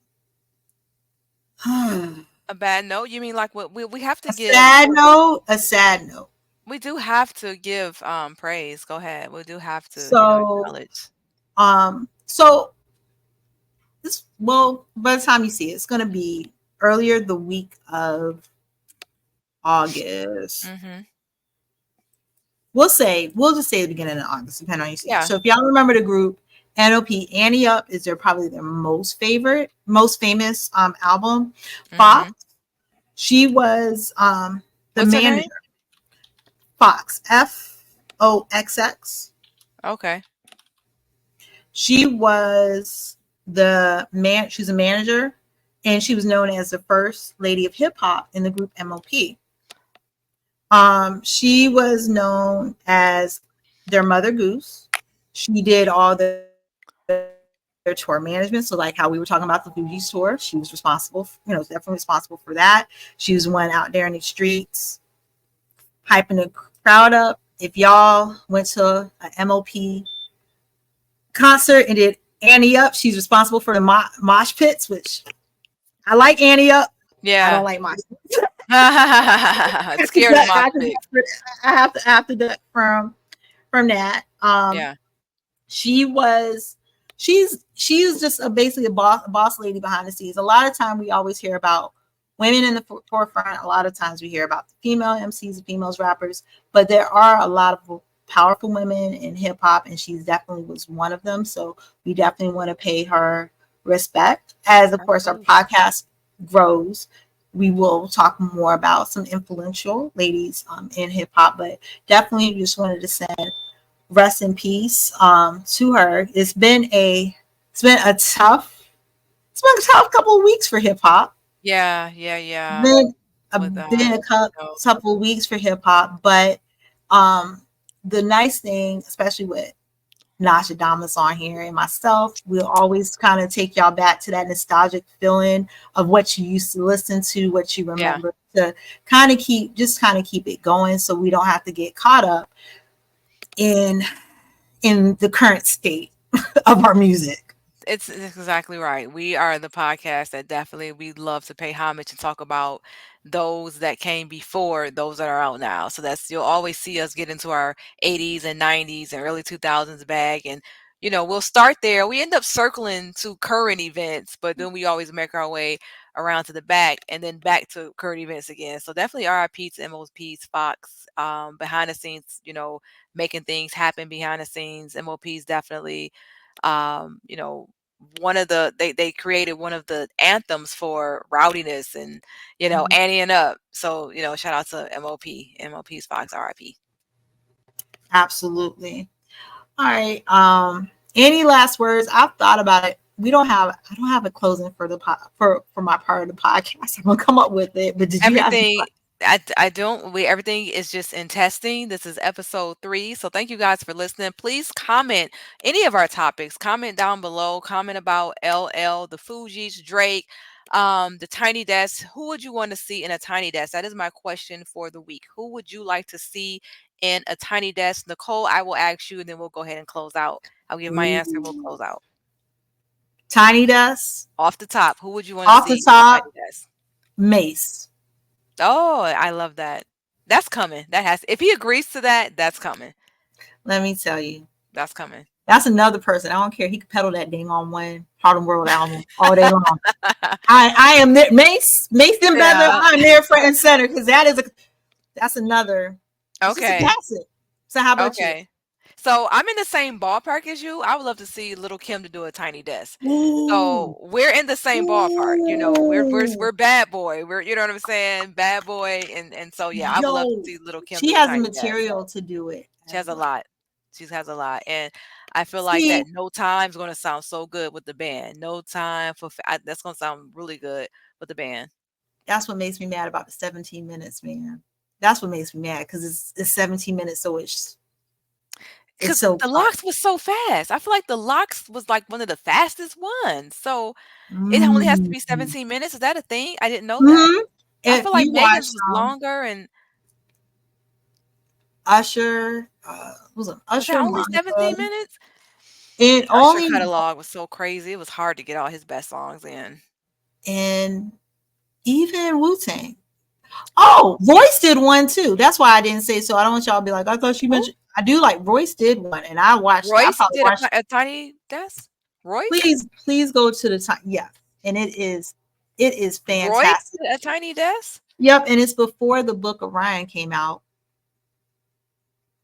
A a bad note. You mean like what we have to give sad note. A sad note. we do have to give praise. Go ahead. We do have to, So, acknowledge. so this, well, by the time you see it, it's going to be earlier the week of August. Mhm. We'll just say the beginning of August, depending on you see it. Yeah. So if y'all remember the group NOP, Annie Up is their probably their most famous album. Mhm. Fox, she was the What's her name? manager. Fox, Foxx. Okay. She was she's a manager, and she was known as the first lady of hip hop in the group MOP. She was known as their Mother Goose. She did all their tour management. So, like how we were talking about the Fugees tour, she was responsible, definitely responsible for that. She was one out there in the streets, hyping the crowd up. If y'all went to an MOP concert and did Annie Up, she's responsible for the mosh pits, which I like Annie Up. I don't Yeah. like mosh pits. Scared of mosh I pits. I have to duck from that. Yeah. She was she's just basically a boss lady behind the scenes. A lot of time we always hear about women in the forefront. A lot of times we hear about the female MCs and females rappers, but there are a lot of powerful women in hip hop, and she's definitely was one of them. So we definitely want to pay her respect. As of course our Absolutely. podcast grows, we will talk more about some influential ladies in hip hop, but definitely just wanted to send rest in peace to her. It's been a tough couple of weeks for hip hop. Yeah, yeah, yeah. Been With been a you know, couple of weeks for hip hop, but um the nice thing, especially with Nasha Damas on here and myself, we'll always kind of take y'all back to that nostalgic feeling of what you used to listen to, what you yeah. remember, to kind of keep it going, so we don't have to get caught up in the current state of our music. It's exactly right. We are the podcast that definitely we love to pay homage and talk about those that came before those that are out now. So that's you'll always see us get into our 80s and 90s and early 2000s bag and we'll start there. We end up circling to current events, but then we always make our way around to the back and then back to current events again. So definitely RIP to MOP's Fox, behind the scenes, making things happen behind the scenes. MOP's definitely you know, one of they created one of the anthems for rowdiness and anteing up. So shout out to MOP's Fox RIP. Absolutely. All right. Any last words? I've thought about it. I don't have a closing for for my part of the podcast. I'm gonna come up with it. But did you have any? Everything I don't we everything is just in testing. This is episode 3. So thank you guys for listening. Please comment any of our topics. Comment down below. Comment about LL, the Fugees, Drake, the Tiny Desk. Who would you want to see in a Tiny Desk? That is my question for the week. Who would you like to see in a Tiny Desk? Nicole, I will ask you and then we'll go ahead and close out. I'll give my answer. We'll Ooh. close out. Tiny Desk. Off the top, who would you want to Off the see in a Tiny top, Desk? Mace. Oh, I love that. That's coming. That has if he agrees to that, that's coming. Let me tell you. That's coming. That's another person. I don't care. He could pedal that ding on one Harlem World album all day long. I am there. Mace them better. Yeah. I'm there front and center because that's another. It's just a Okay. classic. So how about you? Okay. So I'm in the same ballpark as you. I would love to see Little Kim to do a Tiny Desk. Ooh, So we're in the same ballpark. We're ooh, bad boy. We're you know what I'm saying, bad boy, and so yeah, I would love to yo, see Little Kim she do a has the Tiny Desk. material to do it She as has a well. lot. She has a lot, and I feel like See, that No Time's gonna sound so good with the band. No Time for that's gonna sound really good with the band. that's what makes me mad about the 17 minutes, man. That's what makes me mad because it's 17 minutes, so it's Because so the fun. locks was so fast. I feel like the locks was like one of the fastest ones. So it only has to Mm-hmm. be 17 minutes. Is that a thing? I didn't know that. Mm-hmm. I If feel like you watch Megan's was longer and Usher, was it was that Usher, only Monica, 17 minutes? and Usher only catalog was so crazy. It was hard to get all his best songs in. and even Wu Tang. Oh, Royce did one too. That's why I didn't say so. I don't want y'all to be like, I thought she Who? mentioned. I do like Royce did one, and I watched it. I Royce probably did watched. a tiny desk? Royce? Please go to the time. Yeah, and it is Royce? fantastic. A Tiny Desk? Yep, and it's before the Book of Ryan came out.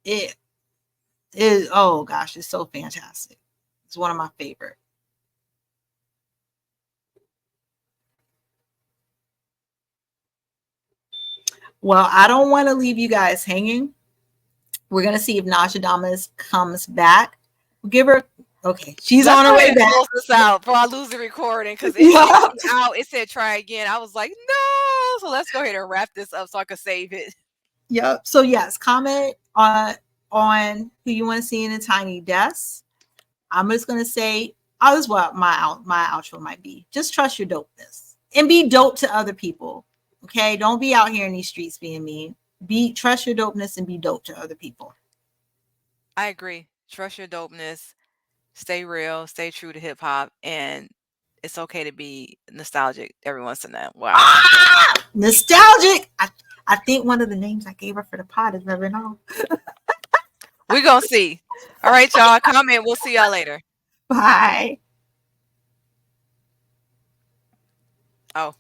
It is, oh gosh, it's so fantastic. It's one of my favorite. Well, I don't want to leave you guys hanging. We're gonna see if Nostradamus comes back. We'll give her, okay. She's Let's on her go ahead way and back. close this out before I lose the recording because it Yeah. came out. It said try again. I was like, no. So let's go ahead and wrap this up so I can save it. Yep. So yes, comment on who you want to see in a tiny desk. I'm just gonna say, oh, this is what my outro might be. Just trust your dopeness and be dope to other people. Okay, don't be out here in these streets being mean. Be trust your dopeness and be dope to other people. I agree. Trust your dopeness. Stay real. Stay true to hip hop. And it's okay to be nostalgic every once in a while. Ah, nostalgic. I think one of the names I gave her for the pod is Reverend Hall. We're going to see. All right, y'all. Comment. We'll see y'all later. Bye. Oh.